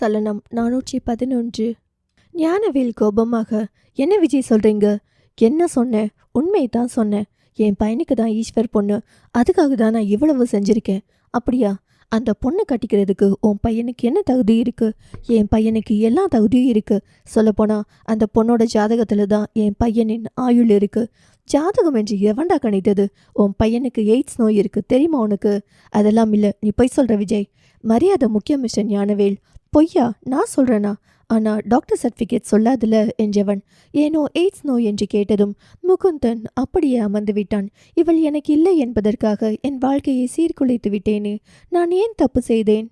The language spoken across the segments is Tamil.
சலனம் 411. ஞானவேல் கோபமாக, என்ன விஜய் சொல்றீங்க? என்ன சொன்னேன்? உண்மை தான் சொன்னேன். என் பையனுக்கு தான் ஈஸ்வர் பொண்ணு, அதுக்காக தான் நான் இவ்வளவு செஞ்சிருக்கேன். அப்படியா? அந்த பொண்ணை கட்டிக்கிறதுக்கு உன் பையனுக்கு என்ன தகுதி இருக்கு? என் பையனுக்கு எல்லா தகுதியும் இருக்கு. சொல்லப்போனா அந்த பொண்ணோட ஜாதகத்துல தான் என் பையனின் ஆயுள் இருக்கு. ஜாதகம் என்று எவன்டா கணித்தது? உன் பையனுக்கு எய்ட்ஸ் நோய் இருக்கு தெரியுமா உனக்கு? அதெல்லாம் இல்லை, நீ பொய் சொல்ற விஜய். மரியாதை முக்கியம் மிஸ்டர் ஞானவேல். பொய்யா? நான் சொல்றேனா? ஆனால் டாக்டர் சர்டிஃபிகேட் சொல்லாதுல என்றவன் ஏனோ எய்ட்ஸ் நோய் என்று கேட்டதும் முகுந்தன் அப்படியே அமர்ந்து விட்டான். இவள் எனக்கு இல்லை என்பதற்காக என் வாழ்க்கையை சீர்குலைத்து விட்டேனே, நான் ஏன் தப்பு செய்தேன்?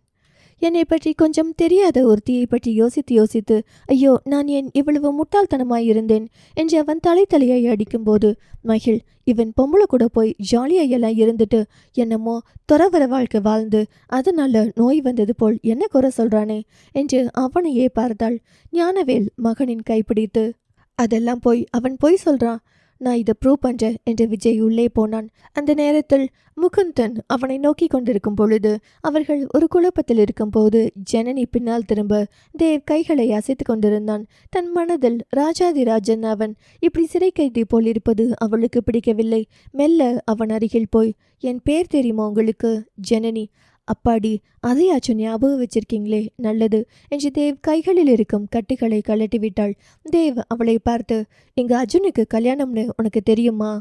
என்னை பற்றி கொஞ்சம் தெரியாத ஒருத்தியை பற்றி யோசித்து யோசித்து ஐயோ நான் ஏன் இவ்வளவு முட்டாள்தனமாயிருந்தேன் என்று அவன் தலையாய் அடிக்கும்போது, மகிழ், இவன் பொம்பளை கூட போய் ஜாலியாயெல்லாம் இருந்துட்டு என்னமோ துறவர வாழ்க்கை வாழ்ந்து அதனால நோய் வந்தது போல் என்ன குறை சொல்றானே என்று அவனையே பார்த்தாள். ஞானவேல் மகனின் கைப்பிடித்து, அதெல்லாம் அவன் பொய் சொல்றான், நான் இதை ப்ரூவ் பண்ணுறேன் என்று விஜய் உள்ளே போனான். அந்த நேரத்தில் முகுந்தன் அவனை நோக்கி கொண்டிருக்கும் பொழுது அவர்கள் ஒரு குழப்பத்தில் இருக்கும்போது ஜனனி பின்னால் திரும்ப தேவ் கைகளை அசைத்து கொண்டிருந்தான். தன் மனதில் ராஜாதிராஜன் அவன் இப்படி சிறை கைதி போல் இருப்பது அவளுக்கு பிடிக்கவில்லை. மெல்ல அவன் அருகில் போய், என் பேர் தெரியுமா உங்களுக்கு? ஜனனி. அப்பாடி, அதையாச்சும் ஞாபகம் வச்சிருக்கீங்களே, நல்லது என்று தேவ் கைகளில் இருக்கும் கட்டுகளை கழட்டிவிட்டாள். தேவ் அவளை பார்த்து, எங்க அர்ஜுனுக்கு கல்யாணம்னு உனக்கு தெரியுமா?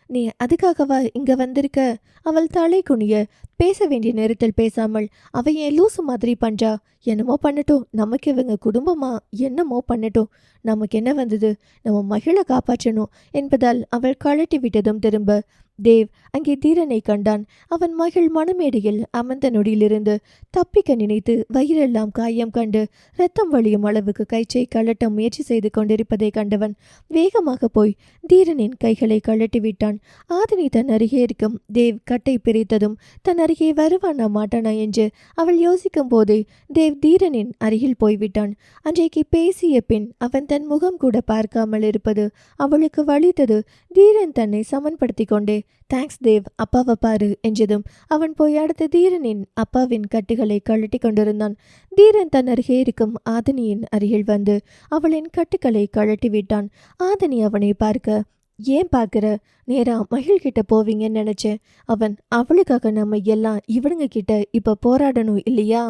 நீ அதுக்காகவா இங்க வந்திருக்க? அவள் தலை குனிய, பேச வேண்டிய நேரத்தில் பேசாமல் அவ ஏன் லூசு மாதிரி பண்றா? என்னமோ பண்ணட்டும், நமக்கு இவங்க குடும்பமா என்னமோ பண்ணட்டும், நமக்கு என்ன வந்தது? நம்ம மகிழை காப்பாற்றணும் என்பதால் அவள் கழட்டி விட்டதும் திரும்ப தேவ் அங்கே தீரனை கண்டான். அவன் மகள் மணமேடையில் அமர்ந்த நொடியிலிருந்து தப்பிக்க நினைத்து வயிறெல்லாம் காயம் கண்டு இரத்தம் வழியும் அளவுக்கு கயிற்றை கழட்ட முயற்சி செய்து கொண்டிருப்பதை கண்டவன் வேகமாக போய் தீரனின் கைகளை கழட்டி விட்டான். ஆதினி தன் அருகே இருக்கும் தேவ் கட்டை பிரித்ததும் தன் அருகே வருவானா மாட்டானா என்று அவள் யோசிக்கும் போதே தேவ் தீரனின் அருகில் போய்விட்டான். அன்றைக்கு பேசிய பின் அவன் தன் முகம் கூட பார்க்காமல் இருப்பது அவளுக்கு வலித்தது. தீரன் தன்னை சமன்படுத்தி கொண்டே, தேங்க்ஸ் தேவ், அப்பாவை பாரு என்றதும் அவன் போய் அடுத்த தீரனின் அப்பாவின் கட்டுகளை கழட்டி கொண்டிருந்தான். தீரன் தன் அருகே இருக்கும் ஆதினியின் அருகில் வந்து அவளின் கட்டுக்களை கழட்டி விட்டான். ஆதினி அவனை பார்க்க, ஏன் பார்க்குற? நேரா மகிழ்கிட்ட போவீங்கன்னு நினச்சேன். அவன், அவளுக்காக நம்ம எல்லாம் இவனுங்க கிட்ட இப்போ போராடணும் இல்லையா?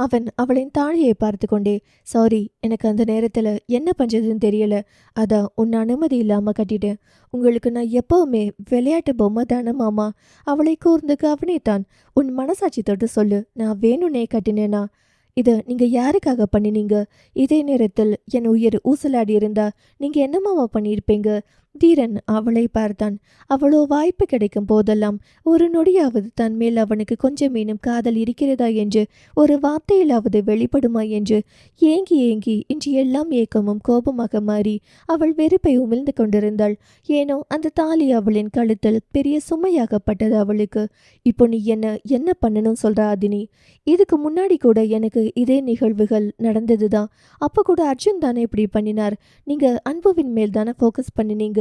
அவன் அவளின் தாழியை பார்த்து கொண்டே, சாரி, எனக்கு அந்த நேரத்தில் என்ன பண்ணுறதுன்னு தெரியல, அதான் உன் அனுமதி இல்லாமல் கட்டிட்டேன். உங்களுக்கு நான் எப்போவுமே விளையாட்டு பொம்மை தானே மாமா? அவளை கூர்ந்து கவனித்தான். உன் மனசாட்சி தொட்டு சொல்லு, நான் வேணும்னே கட்டினேனா? இதை நீங்கள் யாருக்காக பண்ணினீங்க? இதே நேரத்தில் என் உயிர் ஊசலாடி இருந்தா நீங்கள் என்னமாமா பண்ணியிருப்பீங்க? தீரன் அவளை பார்த்தான். அவளோ வாய்ப்பு கிடைக்கும் போதெல்லாம் ஒரு நொடியாவது தன் மேல் அவனுக்கு கொஞ்சமேனும் காதல் இருக்கிறதா என்று ஒரு வார்த்தையிலாவது வெளிப்படுமா என்று ஏங்கி ஏங்கி இன்று எல்லாம் ஏக்கமும் கோபமாக மாறி அவள் வெறுப்பை உமிழ்ந்து கொண்டிருந்தாள். ஏனோ அந்த தாலி அவளின் கழுத்தில் பெரிய சுமையாகப்பட்டது அவளுக்கு. இப்போ நீ என்ன பண்ணணும் சொல்ற ஆதினி? இதுக்கு முன்னாடி கூட எனக்கு இதே நிகழ்வுகள் நடந்ததுதான். அப்போ கூட அர்ஜுன் தானே இப்படி பண்ணினார். நீங்க அன்புவின் மேல் தானே ஃபோக்கஸ் பண்ணினீங்க.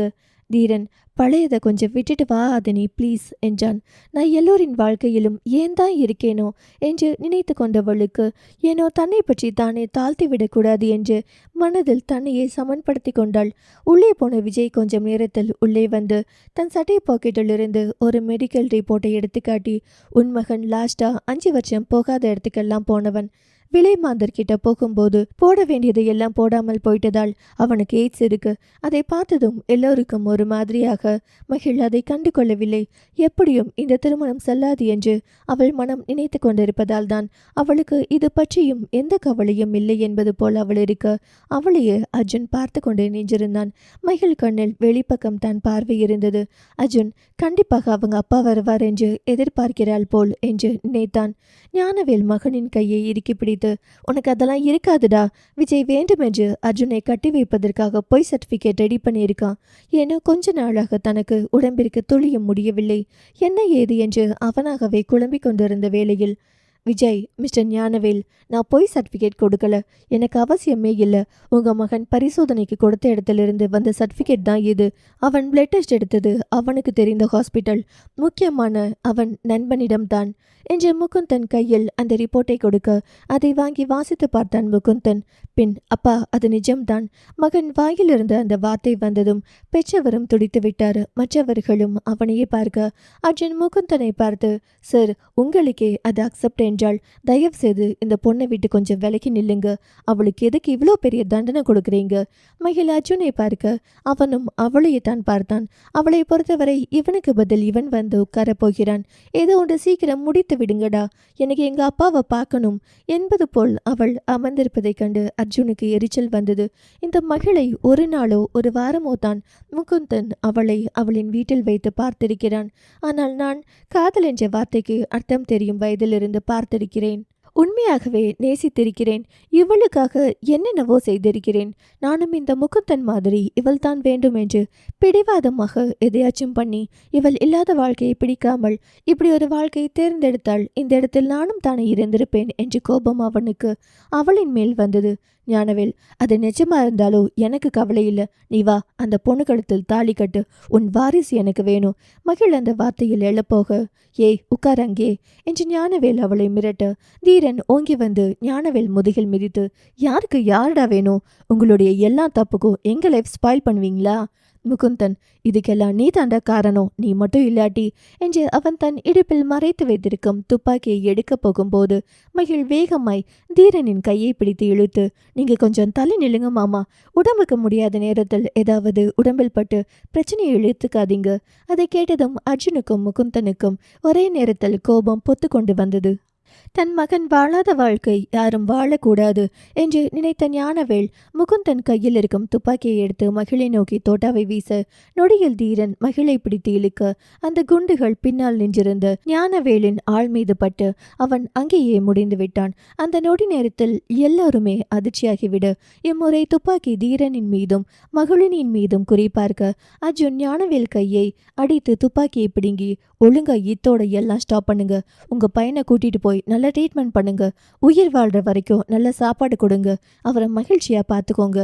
தீரன், பழையதை கொஞ்சம் விட்டுட்டு வா ஆதினி ப்ளீஸ் என்றான். நான் எல்லோரின் வாழ்க்கையிலும் ஏன் தான் இருக்கேனோ என்று நினைத்து கொண்டவளுக்கு ஏனோ தன்னை பற்றி தானே தாழ்த்தி விடக்கூடாது என்று மனதில் தன்னையே சமன்படுத்தி கொண்டாள். உள்ளே போன விஜய் கொஞ்சம் நேரத்தில் உள்ளே வந்து தன் சட்டை பாக்கெட்டிலிருந்து ஒரு மெடிக்கல் ரிப்போர்ட்டை எடுத்து காட்டி, உன் மகன் லாஸ்டா 5 வருஷம் போகாத இடத்துக்கெல்லாம் போனவன். விலை மாந்தர்கிட்ட போகும்போது போட வேண்டியதை எல்லாம் போடாமல் போயிட்டதால் அவனுக்கு எய்ட்ஸ் இருக்கு. அதை பார்த்ததும் எல்லோருக்கும் ஒரு மாதிரியாக மகிழ் அதை கண்டு கொள்ளவில்லை. எப்படியும் இந்த திருமணம் செல்லாது என்று அவள் மனம் நினைத்து கொண்டிருப்பதால் தான் அவளுக்கு இது பற்றியும் எந்த கவலையும் இல்லை என்பது போல் அவள் இருக்க அவளையே அர்ஜுன் பார்த்து கொண்டே நின்றிருந்தான். மகிழ் கண்ணில் வெளிப்பக்கம் தான் பார்வை இருந்தது. அர்ஜுன் கண்டிப்பாக அவங்க அப்பா வருவார் என்று எதிர்பார்க்கிறாள் போல் என்று நினைத்தான். ஞானவேல் மகனின் கையை இறுக்கி பிடித்து, உனக்கு அதெல்லாம் இருக்காதுடா, விஜய் வேண்டுமென்று அர்ஜுனை கட்டி வைப்பதற்காக பொய் சர்டிஃபிகேட் ரெடி பண்ணியிருக்கான். ஏன்னா கொஞ்ச நாளாக தனக்கு உடம்பிற்கு துளியும் முடியவில்லை. என்ன ஏது என்று அவனாகவே குழம்பிக் கொண்டிருந்த வேளையில், விஜய், மிஸ்டர் ஞானவேல், நான் பொய் சர்டிஃபிகேட் கொடுக்கல. எனக்கு அவசியமே இல்லை. உங்கள் மகன் பரிசோதனைக்கு கொடுத்த இடத்துலேருந்து வந்த சர்டிஃபிகேட் தான் இது. அவன் பிளட் டெஸ்ட் எடுத்தது அவனுக்கு தெரிந்த ஹாஸ்பிட்டல். முக்கியமான அவன் நண்பனிடம்தான் என்று முகுந்தன் கையில் அந்த ரிப்போர்ட்டை கொடுக்க அதை வாங்கி வாசித்து பார்த்தான் முகுந்தன். பின், அப்பா, அது நிஜம்தான். மகன் வாயிலிருந்து அந்த வார்த்தை வந்ததும் பெற்றவரும் துடித்து விட்டார். மற்றவர்களும் அவனையே பார்க்க அர்ஜுன் முகுந்தனை பார்த்து, சார், உங்களுக்கே அது அக்செப்ட் என்றால் தயவு செய்து இந்த பொண்ணை விட்டு கொஞ்சம் விலகி நில்லுங்க. அவளுக்கு எதுக்கு இவ்வளோ பெரிய தண்டனை கொடுக்குறீங்க? மகிழ் அர்ஜுனை பார்க்க அவனும் அவளையே தான் பார்த்தான். அவளை பொறுத்தவரை இவனுக்கு பதில் இவன் வந்து உட்கார போகிறான். ஏதோ ஒன்று சீக்கிரம் முடித்து விடுங்கடா, எனக்கு எங்க அப்பாவை பார்க்கணும் என்பது போல் அவள் அமர்ந்திருப்பதைக் கண்டு அர்ஜுனுக்கு எரிச்சல் வந்தது. இந்த மகளை ஒரு நாளோ ஒரு வாரமோ தான் முகுந்தன் அவளை அவளின் வீட்டில் வைத்து பார்த்திருக்கிறான். ஆனால் நான் காதல் என்ற வார்த்தைக்கு அர்த்தம் தெரியும் வயதிலிருந்து பார்த்திருக்கிறேன். உண்மையாகவே நேசித்திருக்கிறேன். இவளுக்காக என்னென்னவோ செய்திருக்கிறேன். நானும் இந்த முகுந்தன் மாதிரி இவள் தான் வேண்டும் என்று பிடிவாதமாக எதையாச்சும் பண்ணி இவள் இல்லாத வாழ்க்கையை பிடிக்காமல் இப்படி ஒரு வாழ்க்கையை தேர்ந்தெடுத்தால் இந்த இடத்தில் நானும் தானே இருந்திருப்பேன் என்று கோபம் அவனுக்கு அவளின் மேல் வந்தது. ஞானவேல், அது நிஜமா இருந்தாலோ எனக்கு கவலை இல்லை. நீ வா, அந்த பொண்ணு கழுத்தில் தாலி கட்டு. உன் வாரிசு எனக்கு வேணும். மகிழ் அந்த வார்த்தையில் எழப்போக, ஏய் உட்கார் அங்கே என்று ஞானவேல் அவளை மிரட்ட தீரன் ஓங்கி வந்து ஞானவேல் முதுகில் மிதித்து, யாருக்கு யாருடா வேணும்? உங்களுடைய எல்லா தப்புக்கும் எங்க லைஃப் ஸ்பாயில் பண்ணுவீங்களா? முகுந்தன், இதுக்கெல்லாம் நீ தாண்டா காரணம், நீ மட்டும் இல்லாட்டி என்று அவன் தன் இடுப்பில் மறைத்து வைத்திருக்கும் துப்பாக்கியை எடுக்கப் போகும்போது மகிழ் வேகமாய் தீரனின் கையை பிடித்து இழுத்து, நீங்க கொஞ்சம் தள்ளி நில்லுங்க மாமா. உடம்புக்கு முடியாத நேரத்தில் ஏதாவது உடம்பில் பட்டு பிரச்சனையை இழுத்துக்காதீங்க. அதை கேட்டதும் அர்ஜுனுக்கும் முகுந்தனுக்கும் ஒரே நேரத்தில் கோபம் பொத்து கொண்டு வந்தது. தன் மகன் வாழாத வாழ்க்கை யாரும் வாழக்கூடாது என்று நினைத்த ஞானவேல் முகுந்தன் கையில் இருக்கும் துப்பாக்கியை எடுத்து மகிழை நோக்கி தோட்டாவை வீச நொடியில் தீரன் மகிழை பிடித்து இழுக்க அந்த குண்டுகள் பின்னால் நின்றிருந்த ஞானவேலின் ஆள் மீது பட்டு அவன் அங்கேயே முடிந்து விட்டான். அந்த நொடி நேரத்தில் எல்லோருமே அதிர்ச்சியாகிவிட இம்முறை துப்பாக்கி தீரனின் மீதும் மகிழினின் மீதும் குறிப்பார்க்க அர்ஜுன் ஞானவேல் கையை அடித்து துப்பாக்கியை பிடுங்கி, ஒழுங்கா இத்தோட எல்லாம் ஸ்டாப் பண்ணுங்க. உங்க பையனை கூட்டிட்டு போய் நல்ல ட்ரீட்மெண்ட் பண்ணுங்க. உயிர் வாழ்ற வரைக்கும் நல்ல சாப்பாடு கொடுங்க. அவரை மகிழ்ச்சியா பார்த்துக்கோங்க.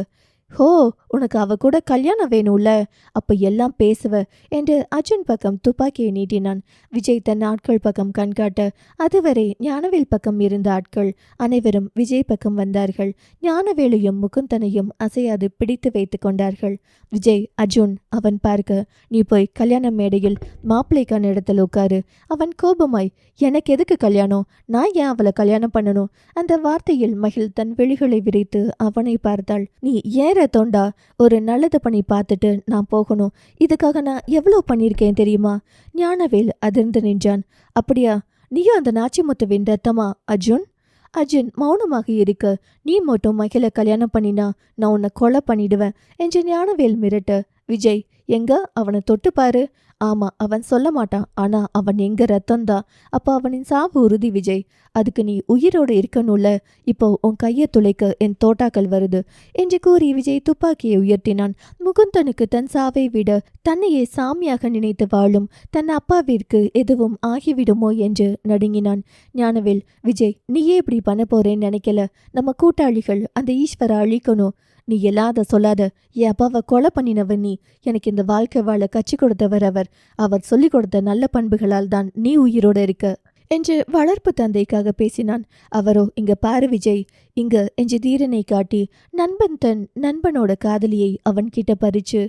ஹோ, உனக்கு அவ கூட கல்யாணம் வேணும்ல, அப்ப எல்லாம் பேசுவ என்று அர்ஜுன் பக்கம் துப்பாக்கியை நீட்டினான். விஜய் தன் ஆட்கள் பக்கம் கண்காட்ட அதுவரை ஞானவேல் பக்கம் இருந்த ஆட்கள் அனைவரும் விஜய் பக்கம் வந்தார்கள். ஞானவேலையும் முகுந்தனையும் அசையாது பிடித்து வைத்து கொண்டார்கள். விஜய் அர்ஜுன் அவன் பார்க்க, நீ போய் கல்யாண மேடையில் மாப்பிள்ளைக்கான இடத்துல உட்காரு. அவன் கோபமாய், எனக்கு எதுக்கு கல்யாணம்? நான் ஏன் அவளை கல்யாணம் பண்ணணும்? அந்த வார்த்தையில் மகிழ் தன் விழிகளை விரித்து அவனை பார்த்தாள். நீ ஏற தோண்டா, ஒரு நல்லது பண்ணி பார்த்துட்டு நான் போகணும். இதுக்காக நான் எவ்வளோ பண்ணியிருக்கேன் தெரியுமா? ஞானவேல் அதிர்ந்து நின்றான். அப்படியா? நீயும் அந்த நாச்சிமுத்துவின் ரத்தமா அர்ஜுன்? அர்ஜுன் மௌனமாக இருக்க, நீ மட்டும் மகிழ கல்யாணம் பண்ணினா நான் உன்னை கொலை பண்ணிடுவேன் என்று ஞானவேல் மிரட்ட, விஜய் எங்க அவனை தொட்டு பாரு. ஆமா, அவன் சொல்ல மாட்டான், ஆனா அவன் எங்க ரத்தம்தான். அப்போ அவனின் சாவு உறுதி விஜய். அதுக்கு நீ உயிரோடு இருக்கணும்ல. இப்போ உன் கையை துளைக்க என் தோட்டாக்கள் வருது என்று கூறி விஜய் துப்பாக்கியை உயர்த்தினான். முகுந்தனுக்கு தன் சாவை விட தன்னையே சாமியாக நினைத்து வாழும் தன் அப்பாவிற்கு எதுவும் ஆகிவிடுமோ என்று நடுங்கினான். ஞானவேல், விஜய் நீயே இப்படி பண்ண போறேன்னு நினைக்கல. நம்ம கூட்டாளிகள் அந்த ஈஸ்வரை அழிக்கணும். நீ எல்லாத சொல்லாத. என் அப்பாவை கொலை பண்ணினவன் நீ. எனக்கு இந்த வாழ்க்கை வாழ கற்றுக் கொடுத்தவர் அவர். அவர் சொல்லிக் கொடுத்த நல்ல பண்புகளால் தான் நீ உயிரோடு இருக்க என்று வளர்ப்பு தந்தைக்காக பேசினான். அவரோ, இங்க பாரு விஜய், இங்க என்று தீரனை காட்டி நண்பன் தன் நண்பனோட காதலியை அவன் கிட்ட பறிச்சு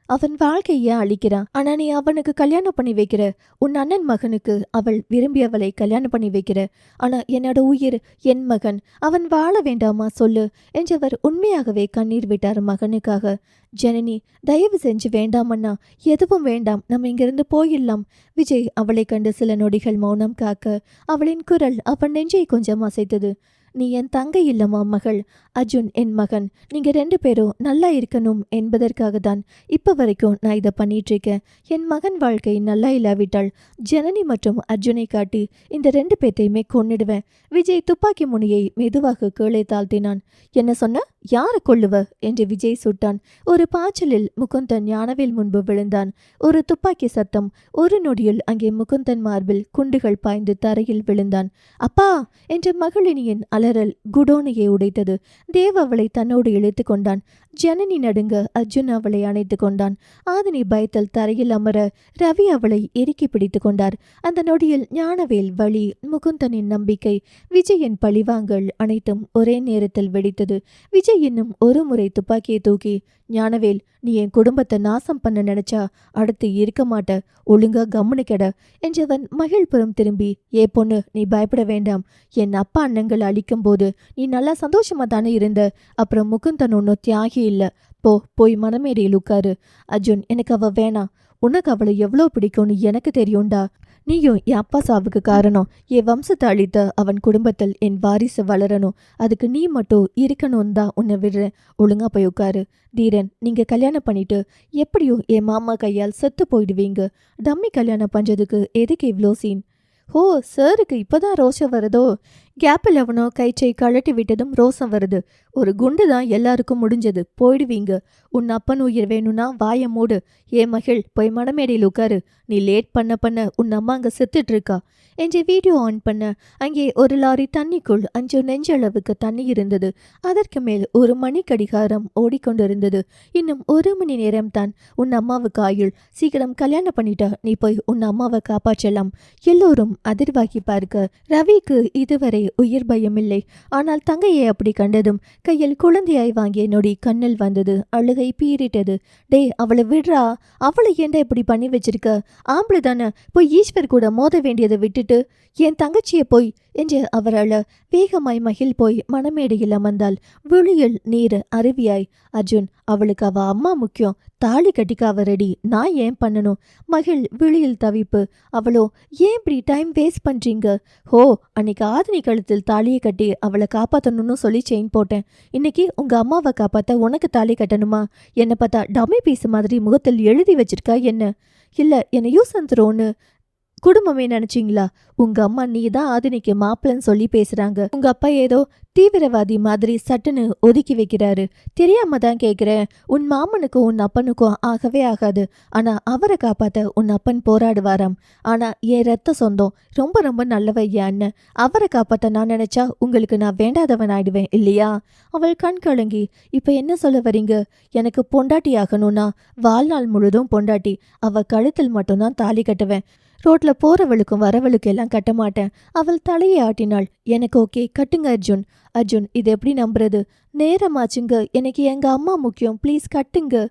அவன் வாழ்க்கைய அழிக்கிறான். ஆனா நீ அவனுக்கு கல்யாணம் பண்ணி வைக்கிற. உன் அண்ணன் மகனுக்கு அவள் விரும்பியவளை கல்யாணம் பண்ணி வைக்கிற. ஆனா என்னோட உயிர், என் மகன், அவன் வாழ வேண்டாமா சொல்லு என்றவர் உண்மையாகவே கண்ணீர் விட்டார் மகனுக்காக. ஜனனி, தயவு செஞ்சு வேண்டாமண்ணா, எதுவும் வேண்டாம், நம்ம இங்கிருந்து போயிடலாம். விஜய் அவளை கண்டு சில நொடிகள் மௌனம் காக்க அவளின் குரல் அவன் நெஞ்சை கொஞ்சம் அசைத்தது. நீ என் தங்கை இல்லம்மா மகள். அர்ஜுன் என் மகன். நீங்க 2 பேரும் நல்லா இருக்கணும் என்பதற்காக தான் இப்ப வரைக்கும் நான் இதை பண்ணிட்டு இருக்கேன். என் மகன் வாழ்க்கை நல்லா இல்லாவிட்டால் ஜனனி மற்றும் அர்ஜுனை காட்டி இந்த 2 பேத்தையுமே கொன்னிடுவேன். விஜய் துப்பாக்கி முனையை மெதுவாக கீழே தாழ்த்தினான். என்ன சொன்ன? யாரை கொல்லுவ என்று விஜய் சுட்டான். ஒரு பாய்ச்சலில் முகுந்தன் ஞானவேல் முன்பு விழுந்தான். ஒரு துப்பாக்கி சத்தம். ஒரு நொடியில் அங்கே முகுந்தன் மார்பில் குண்டுகள் பாய்ந்து தரையில் விழுந்தான். அப்பா என்ற மகளினியின் அலறல் குடோனையை உடைத்தது. தேவ் அவளை தன்னோடு இழுத்து கொண்டான். ஜனனி நடுங்க அர்ஜுன் அவளை அணைத்து கொண்டான். ஆதினி பயத்தில் தரையில் அமர ரவி அவளை இறுக்கி பிடித்து கொண்டார். அந்த நொடியில் ஞானவேல் வலி, முகுந்தனின் நம்பிக்கை, விஜயின் பழிவாங்கல் அனைத்தும் ஒரே நேரத்தில் வெடித்தது. விஜய் இன்னும் ஒரு முறை துப்பாக்கியை தூக்கி, ஞானவேல், நீ என் குடும்பத்தை நாசம் பண்ண நினைச்சா அடுத்து இருக்க மாட்ட, ஒழுங்கா கம்முனு கெட என்றவன் மகிழ்புறம் திரும்பி, ஏ பொண்ணு, நீ பயப்பட வேண்டாம். என் அப்பா அண்ணங்கள் அழிக்கும் போது நீ நல்லா சந்தோஷமா தானே இருந்த. அப்புறம் முகுந்தன் ஒன்னும் தியாகி இல்ல. போய் மனமேடையில் உட்காரு. அர்ஜுன், எனக்கு அவ வேணாம். உனக்கு அவளை எவ்வளோ பிடிக்கும்னு எனக்கு தெரியும்டா. நீயும் என் அப்பா சாவுக்கு காரணம். என் வம்சத்தை அழித்த அவன் குடும்பத்தில் என் வாரிசு வளரணும். அதுக்கு நீ மட்டும் இருக்கணும் தான் உன்னை விடுறேன். ஒழுங்கா போய் உட்காரு. தீரன், நீங்க கல்யாணம் பண்ணிட்டு எப்படியும் என் மாமா கையால் செத்து போயிடுவீங்க. டம்மி கல்யாணம் பண்றதுக்கு எதுக்கு இவ்வளோ சீன்? ஓ, சாருக்கு இப்போதான் ரோஷம் வருதோ? கேப்பில் எவனோ கைச்சை கழட்டி விட்டதும் ரோசம் வருது. ஒரு குண்டு தான் எல்லாருக்கும் முடிஞ்சது. போயிடுவீங்க. உன் அப்பன் உயிர் வேணும்னா வாயை மூடு. ஏ மகிழ், போய் மணமேடையில் உட்காரு. நீ லேட் பண்ண உன் அம்மா அங்கே செத்துட்டு இருக்கா என்று வீடியோ ஆன் பண்ண அங்கே ஒரு லாரி தண்ணிக்குள் 5 நெஞ்சளவுக்கு தண்ணி இருந்தது. அதற்கு மேல் ஒரு மணி கடிகாரம் ஓடிக்கொண்டிருந்தது. இன்னும் 1 மணி நேரம் தான் உன் அம்மாவுக்கு ஆயுள். சீக்கிரம் கல்யாணம் பண்ணிட்டா நீ போய் உன் அம்மாவை காப்பாற்றலாம். எல்லோரும் அதிர்வாகி பார்க்க ரவிக்கு இதுவரை உயிர் பயமில்லை. ஆனால் தங்கையை அப்படி கண்டதும் கையில் குழந்தையாய் வாங்கிய நொடி கண்ணில் வந்தது. அழுகை பீறிட்டது. டே, அவளை விடுறா. அவளை ஏண்டா இப்படி பண்ணி வச்சிருக்க? ஆம்பளை தானே, போய் ஈஸ்வர் கூட மோத வேண்டியதை விட்டுட்டு என் தங்கச்சியை போய் என்று அவர் அழ வேகமாய் மகிழ் போய் மணமேடையில் அமர்ந்தாள். விழியில் நீர் அருவியாய். அர்ஜுன், அவளுக்கு அவ அம்மா முக்கியம். தாலி கட்டிக்க அவ ரெடி. நான் ஏன் பண்ணணும்? மகிழ் விழியில் தவிப்பு. அவளோ, ஏன் இப்படி டைம் வேஸ்ட் பண்றீங்க? ஹோ, அன்னைக்கு ஆதினி கழுத்தில் தாலியை கட்டி அவளை காப்பாற்றணும்னு சொல்லி செயின் போட்டேன். இன்னைக்கு உங்க அம்மாவை காப்பாற்ற உனக்கு தாலி கட்டணுமா? என்னை பார்த்தா டம்மி பீஸ் மாதிரி முகத்தில் எழுதி வச்சிருக்கா என்ன? இல்லை, என்னை யூஸ் வந்துரும்னு குடும்பமே நினைச்சிங்களா? உங்க அம்மா நீ தான் ஆதினிக்கு மாப்பிள்ளன்னு சொல்லி பேசுறாங்க. உங்க அப்பா ஏதோ தீவிரவாதி மாதிரி சட்டுன்னு ஒதுக்கி வைக்கிறாரு. தெரியாம தான் கேட்குறேன். உன் மாமனுக்கும் உன் அப்பனுக்கும் ஆகவே ஆகாது. ஆனா அவரை காப்பாத்த உன் அப்பன் போராடுவாராம். ஆனா என் ரத்த சொந்தம், ரொம்ப ரொம்ப நல்லவ என் அண்ணன். அவரை காப்பாத்த நான் நினைச்சா உங்களுக்கு நான் வேண்டாதவன் ஆயிடுவேன் இல்லையா? அவள் கண் கலங்கி, இப்ப என்ன சொல்ல வரீங்க? எனக்கு பொண்டாட்டி ஆகணும்னா வாழ்நாள் முழுதும் பொண்டாட்டி. அவ கழுத்தில் மட்டும்தான் தாலி கட்டுவேன். ரோட்ல போறவளுக்கும் வரவளுக்கு எல்லாம் கட்ட மாட்டேன். அவள் தலையை ஆட்டினாள். எனக்கு ஓகே, கட்டுங்க அர்ஜுன். அர்ஜுன், இது எப்படி நம்புறது? நேரமாச்சுங்க. எனக்கு எங்க அம்மா முக்கியம். ப்ளீஸ் கட்டுங்க.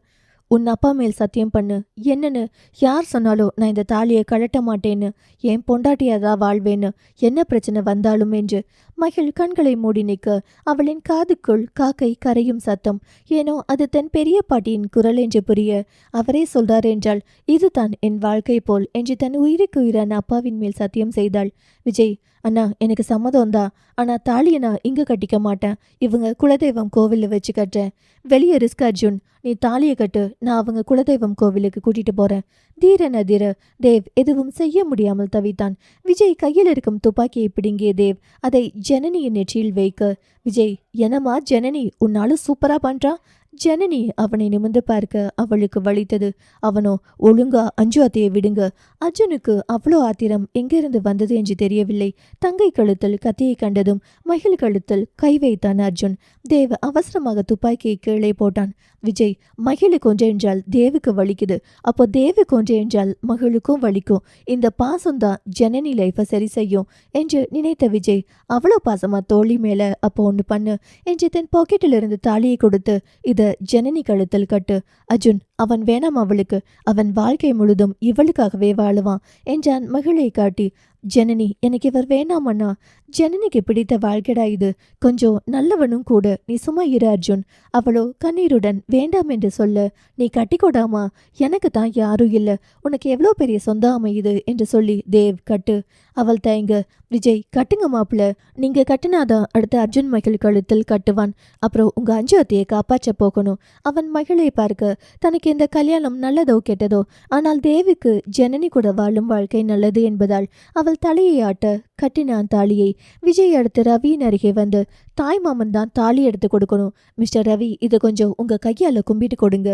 உன் அப்பா மேல் சத்தியம் பண்ணு. என்னன்னு? யார் சொன்னாலும் நான் இந்த தாலியை கழட்ட மாட்டேன்னு. என் பொண்டாட்டியாதான் வாழ்வேன்னு, என்ன பிரச்சனை வந்தாலும் என்று. மகிழ் கண்களை மூடி நிற்க அவளின் காதுக்குள் காக்கை கரையும் சத்தம். ஏனோ அது தன் பெரிய பாட்டியின் குரல் என்று புரிய, அவரே சொல்றார் என்றால் இதுதான் என் வாழ்க்கை போல் என்று தன் உயிருக்கு உயிரான அப்பாவின் மேல் சத்தியம் செய்தாள். விஜய், அண்ணா, எனக்கு சம்மதம்தான். ஆனா தாலியை நான் இங்க கட்டிக்க மாட்டேன். இவங்க குலதெய்வம் கோவிலில் வச்சு கட்டுறேன். வெளியே ரிஸ்க் அர்ஜுன். நீ தாலியை கட்டு. நான் அவங்க குலதெய்வம் கோவிலுக்கு கூட்டிட்டு போறேன். தீரன் அதிர தேவ் எதுவும் செய்ய முடியாமல் தவித்தான். விஜய் கையில் இருக்கும் துப்பாக்கியை பிடுங்கிய தேவ் அதை ஜனனியின் நெற்றியில் வைக்க, விஜய், என்னம்மா ஜனனி, உன்னாலும் சூப்பரா பண்றா. ஜனனி அவனை நிமிர்ந்து பார்க்க அவளுக்கு வலித்தது. அவனோ, ஒழுங்கா அஞ்சு அத்தையை விடுங்க. அர்ஜுனுக்கு அவ்வளோ ஆத்திரம் எங்கிருந்து வந்தது என்று தெரியவில்லை. தங்கை கழுத்தில் கத்தியை கண்டதும் மகிழ் கழுத்தில் கை வைத்தான் அர்ஜுன். தேவ் அவசரமாக துப்பாக்கியை கீழே போட்டான். விஜய், மகிழு கொஞ்சம் என்றால் தேவுக்கு வலிக்குது. அப்போ தேவு கொஞ்சம் என்றால் மகிழுக்கும் வலிக்கும். இந்த பாசம்தான் ஜனனி லைஃபை சரி செய்யும் என்று நினைத்த விஜய், அவ்வளோ பாசமா தோழி மேல அப்போ ஒன்று பண்ணு என்று தன் பாக்கெட்டிலிருந்து தாலியை கொடுத்து, இத ஜனனி கழுத்தில் கட்டு. அர்ஜுன், அவன் வேணாம் அவளுக்கு. அவன் வாழ்க்கை முழுதும் இவளுக்காகவே வாழுவான் என்றான் மகிழை காட்டி. ஜனனி, எனக்கு இவர் வேணாமண்ணா. ஜனனிக்கு பிடித்த வாழ்க்கைடா இது. கொஞ்சம் நல்லவனும் கூட. நீ சும்மா இரு அர்ஜுன். அவளோ கண்ணீருடன் வேண்டாம் என்று சொல்ல, நீ கட்டிக்கொடாமா, எனக்கு தான் யாரும் இல்லை, உனக்கு எவ்வளோ பெரிய சொந்தம் அமையுது என்று சொல்லி தேவ் கட்டு. அவள் தயங்க, விஜய் கட்டுங்க மாப்பிள்ள, நீங்க கட்டினாதான் அடுத்த அர்ஜுன் மகள் கழுத்தில் கட்டுவான். அப்புறம் உங்க அஞ்சு அத்தையை காப்பாற்ற போகணும். அவன் மகளை பார்க்க தனக்கு இந்த கல்யாணம் நல்லதோ கெட்டதோ, ஆனால் தேவிக்கு ஜனனி கூட வாழும் வாழ்க்கை நல்லது என்பதால் அவள் தலையை ஆட்ட கட்டினான் தாலியை. விஜய் அடுத்து ரவியின் அருகே வந்து, தாய் மாமன் தான் தாலி எடுத்து கொடுக்கணும். மிஸ்டர் ரவி, இதை கொஞ்சம் உங்க கையால கும்பிட்டு கொடுங்க.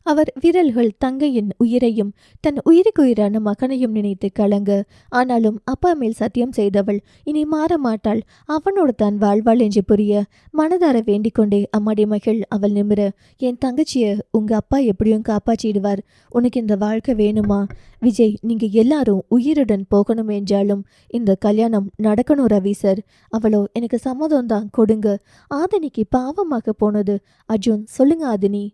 அவர் விரல்கள் தங்கையின் உயிரையும் தன் உயிருக்குயிரான மகனையும் நினைத்து கலங்க. ஆனாலும் அப்பா மேல் சத்தியம் செய்தவள் இனி மாற மாட்டாள். அவனோடு தான் வாழ்வாள் என்று புரிய மனதார வேண்டிக் கொண்டே அம்மாடி மகள் அவள் நிமிர, என் தங்கச்சிய உங்க அப்பா எப்படியும் காப்பாற்றிடுவார். உனக்கு இந்த வாழ்க்கை வேணுமா? விஜய், நீங்க எல்லாரும் உயிருடன் போகணும் என்றாலும் இந்த கல்யாணம் நடக்கணும் ரவி சார். அவளோ எனக்கு சம்மதம் தான் கொடுங்க. ஆதினிக்கு பாவமாக போனது. அர்ஜுன், சொல்லுங்க ஆதினி.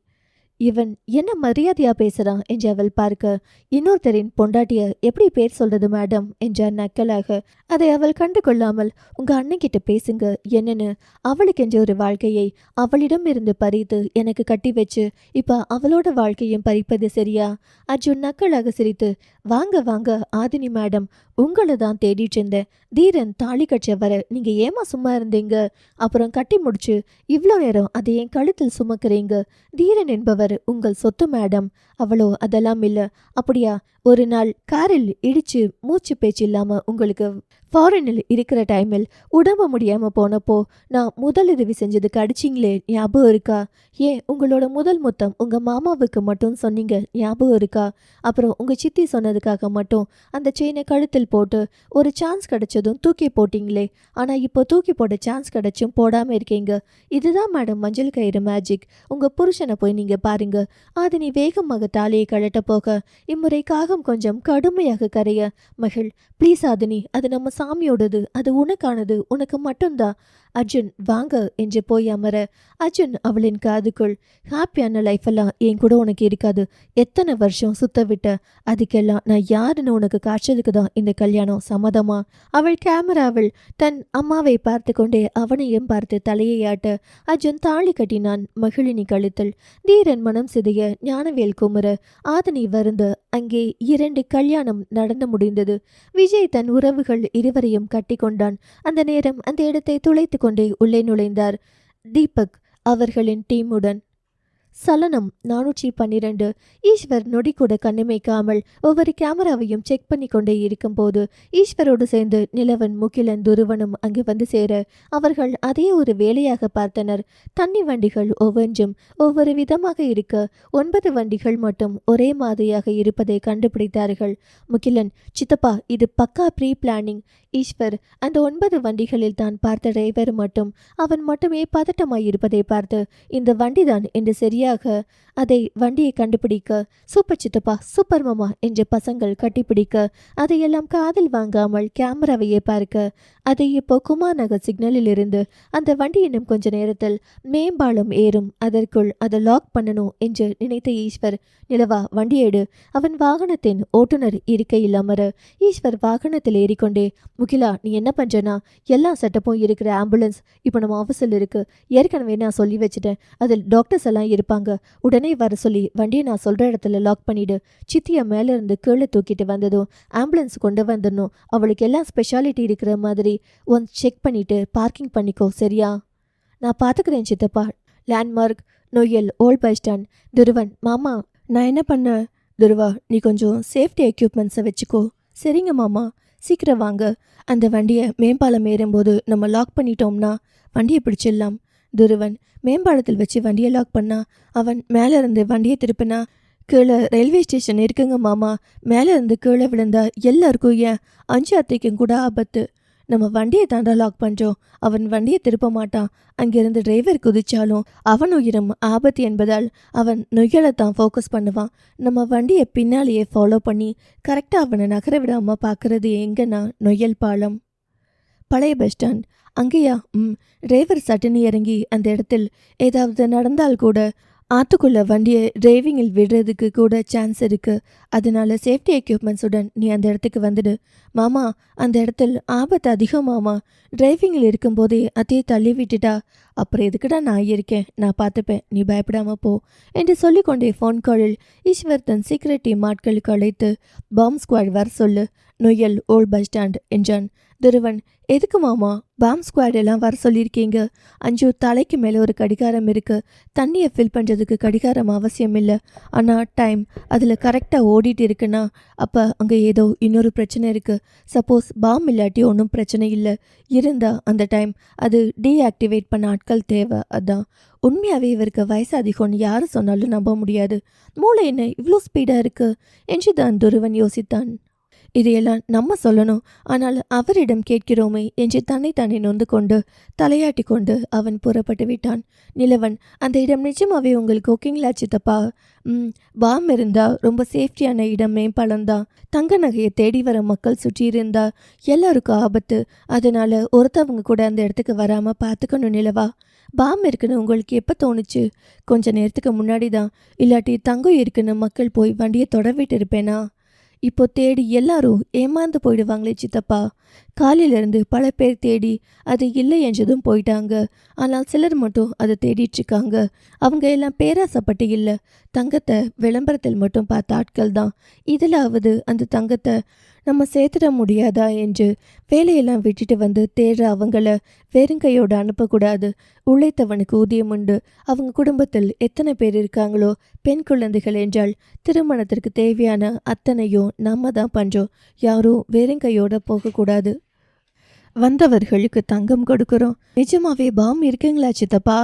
இவன் என்ன மரியாதையா பேசுறான் என்று அவள் பார்க்க, இன்னொருத்தரின் பொண்டாட்டிய எப்படி பேர் சொல்றது மேடம் என்றார் நக்கலாக. அதை அவள் கண்டு கொள்ளாமல், உங்க அண்ணன்கிட்ட பேசுங்க என்னன்னு. அவளுக்கு என்ற ஒரு வாழ்க்கையை அவளிடம் இருந்து பறித்து எனக்கு கட்டி வச்சு இப்ப அவளோட வாழ்க்கையும் பறிப்பது சரியா? அர்ஜுன் நக்கலாக சிரித்து, வாங்க வாங்க ஆதினி மேடம், உங்களை தான் தேடிட்டு இருந்தேன். தீரன் தாலி கட்ச வர நீங்க ஏமா சும்மா இருந்தீங்க? அப்புறம் கட்டி முடிச்சு இவ்வளோ நேரம் அதை என் கழுத்தில் சுமக்கிறீங்க. தீரன் என்பவர் உங்கள் சொத்து மேடம். அவளோ அதெல்லாம் இல்லை. அப்படியா? ஒரு நாள் காரில் இடிச்சு மூச்சு பேச்சு இல்லாம உங்களுக்கு ஃபாரினில் இருக்கிற டைமில் உடம்பு முடியாம போனப்போ நான் முதலுதவி செஞ்சதுக்கு அடிச்சிங்களே, ஞாபகம் இருக்கா? ஏன் உங்களோட முதல் முத்தம் உங்க மாமாவுக்கு மட்டும் சொன்னீங்க, ஞாபகம் இருக்கா? அப்புறம் உங்க சித்தி சொன்னதுக்காக மட்டும் அந்த செயினை கழுத்தில் போட்டு ஒரு சான்ஸ் கிடைச்சதும் தூக்கி போட்டிங்களே. ஆனா இப்போ தூக்கி போட சான்ஸ் கிடைச்சும் போடாம இருக்கீங்க. இதுதான் மேடம் மஞ்சள் கயிறு மேஜிக். உங்க புருஷனை போய் நீங்க பாருங்க. அது நீ வேகமாக தாலியை கழட்ட போக இம்முறை காகம் கொஞ்சம் கடுமையாக கரைய, மகள் ப்ளீஸ் ஆதினி, அது நம்ம சாமியோடது, அது உனக்கானது, உனக்கு மட்டும்தான். அர்ஜுன் வாங்க என்று போய் அமர, அர்ஜுன் அவளின் காதுக்குள், ஹாப்பியான லைஃப் எல்லாம் என் கூட உனக்கு இருக்காது. எத்தனை வருஷம் சுத்த விட்ட, அதுக்கெல்லாம் நான் யாருன்னு உனக்கு காய்ச்சதுக்கு தான் இந்த கல்யாணம், சம்மதமா? அவள் கேமராவில் தன் அம்மாவை பார்த்து கொண்டே அவனையும் பார்த்து தலையை ஆட்ட அர்ஜுன் தாலி கட்டினான் மகிழினி கழுத்தில். தீரன் மனம் சிதைய ஞானவேல் குமுற ஆதினி வருந்த அங்கே 2 கல்யாணம் நடந்து முடிந்தது. விஜய் தன் உறவுகள் இருவரையும் கட்டி கொண்டான். அந்த நேரம் அந்த இடத்தை துளைத்து கொண்டே உள்ளே நுழைந்தார் தீபக் அவர்களின் டீமுடன். சலனம் 412. ஈஸ்வர் நொடி கூட கண்ணிமைக்காமல் ஒவ்வொரு கேமராவையும் செக் பண்ணி கொண்டே இருக்கும்போது ஈஸ்வரோடு சேர்ந்து நிலவன், முகிலன், துருவனும் அங்கு வந்து சேர அவர்கள் அதே ஒரு வேலையாக பார்த்தனர். தண்ணி வண்டிகள் ஒவ்வொன்றும் ஒவ்வொரு விதமாக இருக்க 9 வண்டிகள் மட்டும் ஒரே மாதிரியாக இருப்பதை கண்டுபிடித்தார்கள். முகிலன், சித்தப்பா, இது பக்கா ப்ரீ பிளானிங். ஈஸ்வர், அந்த 9 வண்டிகளில் தான் பார்த்த டிரைவர் மட்டும் அவன் மட்டுமே பதட்டமாய் இருப்பதை பார்த்து, இந்த வண்டிதான் என்று சரியாக அதை வண்டியை கண்டுபிடிக்க, சூப்பர் சித்தப்பா, சூப்பர் மாமா என்று பசங்கள் கட்டிப்பிடிக்க, அதையெல்லாம் காதில் வாங்காமல் கேமராவையே பார்க்க, அதை இப்போ குமார் நகர் சிக்னலில் இருந்து அந்த வண்டி இன்னும் கொஞ்ச நேரத்தில் மேம்பாலம் ஏறும், அதற்குள் அதை லாக் பண்ணணும் என்று நினைத்த ஈஸ்வர், நிலவா வண்டி எடு. அவன் வாகனத்தின் ஓட்டுநர் இருக்கையில் அமர ஈஸ்வர் வாகனத்தில் ஏறிக்கொண்டே, முகிலா, நீ என்ன பண்றனா? எல்லா செட்டப்பும் இருக்கிற ஆம்புலன்ஸ் இப்போ நம்ம ஆஃபீஸில் இருக்கு. ஏற்கனவே நான் சொல்லி வச்சுட்டேன். அதில் டாக்டர்ஸ் எல்லாம் இருப்பாங்க. உடனே வர சொல்லி வண்டியை நான் சொல்ற இடத்துல லாக் பண்ணிடு. சித்திய மேல இருந்து கீழே தூக்கிட்டு வந்ததும் ஆம்புலன்ஸ் கொண்டு வந்துடணும். அவளுக்கு எல்லாம் ஸ்பெஷாலிட்டி இருக்கிற மாதிரி ஒன்ஸ் செக் பண்ணிட்டு பார்க்கிங் பண்ணிக்கோ, சரியா? நான் பார்த்துக்கிறேன் சித்தப்பா. Landmark Noyyal, old bus stand. Dhruvan, மாமா நான் என்ன பண்ண? துருவா, நீ கொஞ்சம் சேஃப்டி எக்யூப்மெண்ட்ஸை வச்சுக்கோ. சரிங்க மாமா, சீக்கிரம் வாங்க. அந்த வண்டியை மேம்பாலம் ஏறும்போது நம்ம லாக் பண்ணிட்டோம்னா வண்டியை பிடிச்சிடலாம். துருவன், மேம்பாலத்தில் வச்சு வண்டியை லாக் பண்ணா அவன் மேலே இருந்து வண்டியை திருப்பினா கீழே ரயில்வே ஸ்டேஷன் இருக்குங்க மாமா. மேலே இருந்து கீழே விழுந்தா எல்லாருக்கும், ஏன் அஞ்சு அத்தைக்கும் கூட ஆபத்து. நம்ம வண்டியை தாண்டா லாக் பண்ணுறோம். அவன் வண்டியை திருப்ப மாட்டான். அங்கிருந்து டிரைவர் குதிச்சாலும் அவன் உயிரும் ஆபத்து என்பதால் அவன் நொய்யலை தான் ஃபோக்கஸ் பண்ணுவான். நம்ம வண்டியை பின்னாலேயே ஃபாலோ பண்ணி கரெக்டாக அவனை நகர விடாமல் பார்க்குறது எங்கன்னா நொய்யல் பாலம். பழைய பஸ் ஸ்டாண்ட் அங்கேயா? டிரைவர் சட்டுன்னு இறங்கி அந்த இடத்தில் ஏதாவது நடந்தால் கூட ஆத்துக்குள்ள வண்டியை டிரைவிங்கில் விடுறதுக்கு கூட சான்ஸ் இருக்கு. அதனால சேஃப்டி எக்யூப்மெண்ட்ஸுடன் நீ அந்த இடத்துக்கு வந்துடு. மாமா, அந்த இடத்தில் ஆபத்து அதிகம் மாமா. டிரைவிங்கில் இருக்கும்போதே அதையே தள்ளி விட்டுட்டா. அப்புறம் எதுக்குடா நான் இருக்கேன், நான் பார்த்துப்பேன், நீ பயப்படாம போ என்று சொல்லிக்கொண்டே ஃபோன் காலில் ஈஸ்வர் தன் சீக்ரெட் டீம் ஆட்களுக்கு அழைத்து பாம் ஸ்குவாட் வர சொல்லு, நொய்யல் ஓல்ட் பஸ் ஸ்டாண்ட் என்றான். துருவன், எதுக்கு மாமா பாம் ஸ்குவாட் எல்லாம் வர சொல்லியிருக்கீங்க? அஞ்சு, தலைக்கு மேலே ஒரு கடிகாரம் இருக்கு. தண்ணியை ஃபில் பண்ணுறதுக்கு கடிகாரம் அவசியம் இல்லை. ஆனால் டைம் அதில் கரெக்டாக ஓடிட்டு இருக்குன்னா அப்போ அங்கே ஏதோ இன்னொரு பிரச்சனை இருக்குது. சப்போஸ் பாம் இல்லாட்டி ஒன்றும் பிரச்சனை இல்லை, இருந்தால் அந்த டைம் அது டீஆக்டிவேட் பண்ண ஆட்கள் தேவை. அதான். உண்மையாகவே இவருக்கு வயசு அதிகம்னு யார் சொன்னாலும் நம்ப முடியாது. மூளை என்ன இவ்வளோ ஸ்பீடாக இருக்குது என்று தான் துருவன் யோசித்தான். இதையெல்லாம் நம்ம சொல்லணும், ஆனால் அவரிடம் கேட்கிறோமே என்று தன்னை நொந்து கொண்டு தலையாட்டி கொண்டு அவன் புறப்பட்டு விட்டான். நிலவன், அந்த இடம் நிஜமாவே உங்களுக்கு ஓகேங்களா சித்தப்பா? பாம் இருந்தா ரொம்ப சேஃப்டியான இடம், மேம்பாலம்தான். தங்க நகையை தேடி வர மக்கள் சுற்றி இருந்தா எல்லாருக்கும் ஆபத்து. அதனால ஒருத்தவங்க கூட அந்த இடத்துக்கு வராம பார்த்துக்கணும் நிலவா. பாம் இருக்குன்னு உங்களுக்கு எப்போ தோணுச்சு? கொஞ்ச நேரத்துக்கு முன்னாடி தான். இல்லாட்டி தங்கம் இருக்குன்னு மக்கள் போய் வண்டியை தொட விட்டு இருப்பேனா? இப்போ தேடி எல்லாரும் ஏமாந்து போயிடுவாங்களே சித்தப்பா. காலையிலேருந்து பல பேர் தேடி அது இல்லை என்றதும் போயிட்டாங்க. ஆனால் சிலர் மட்டும் அதை தேடிட்டு இருக்காங்க. அவங்க எல்லாம் பேராசைப்பட்டு இல்லை, தங்கத்தை விளம்பரத்தில் மட்டும் பார்த்த ஆட்கள் தான். இதிலாவது அந்த தங்கத்தை நம்ம சேர்த்துட முடியாதா என்று வேலையெல்லாம் விட்டுட்டு வந்து தேடுற அவங்கள வெறுங்கையோடு அனுப்பக்கூடாது. உழைத்தவனுக்கு ஊதியம் உண்டு. அவங்க குடும்பத்தில் எத்தனை பேர் இருக்காங்களோ பெண் குழந்தைகள் என்றால் திருமணத்திற்கு தேவையான அத்தனையும் நம்ம தான் பண்ணுறோம். யாரும் வெறுங்கையோட போகக்கூடாது. வந்தவர்களுக்கு தங்கம் கொடுக்குறோம். நிஜமாவே பாம் இருக்குங்களா சித்தப்பா?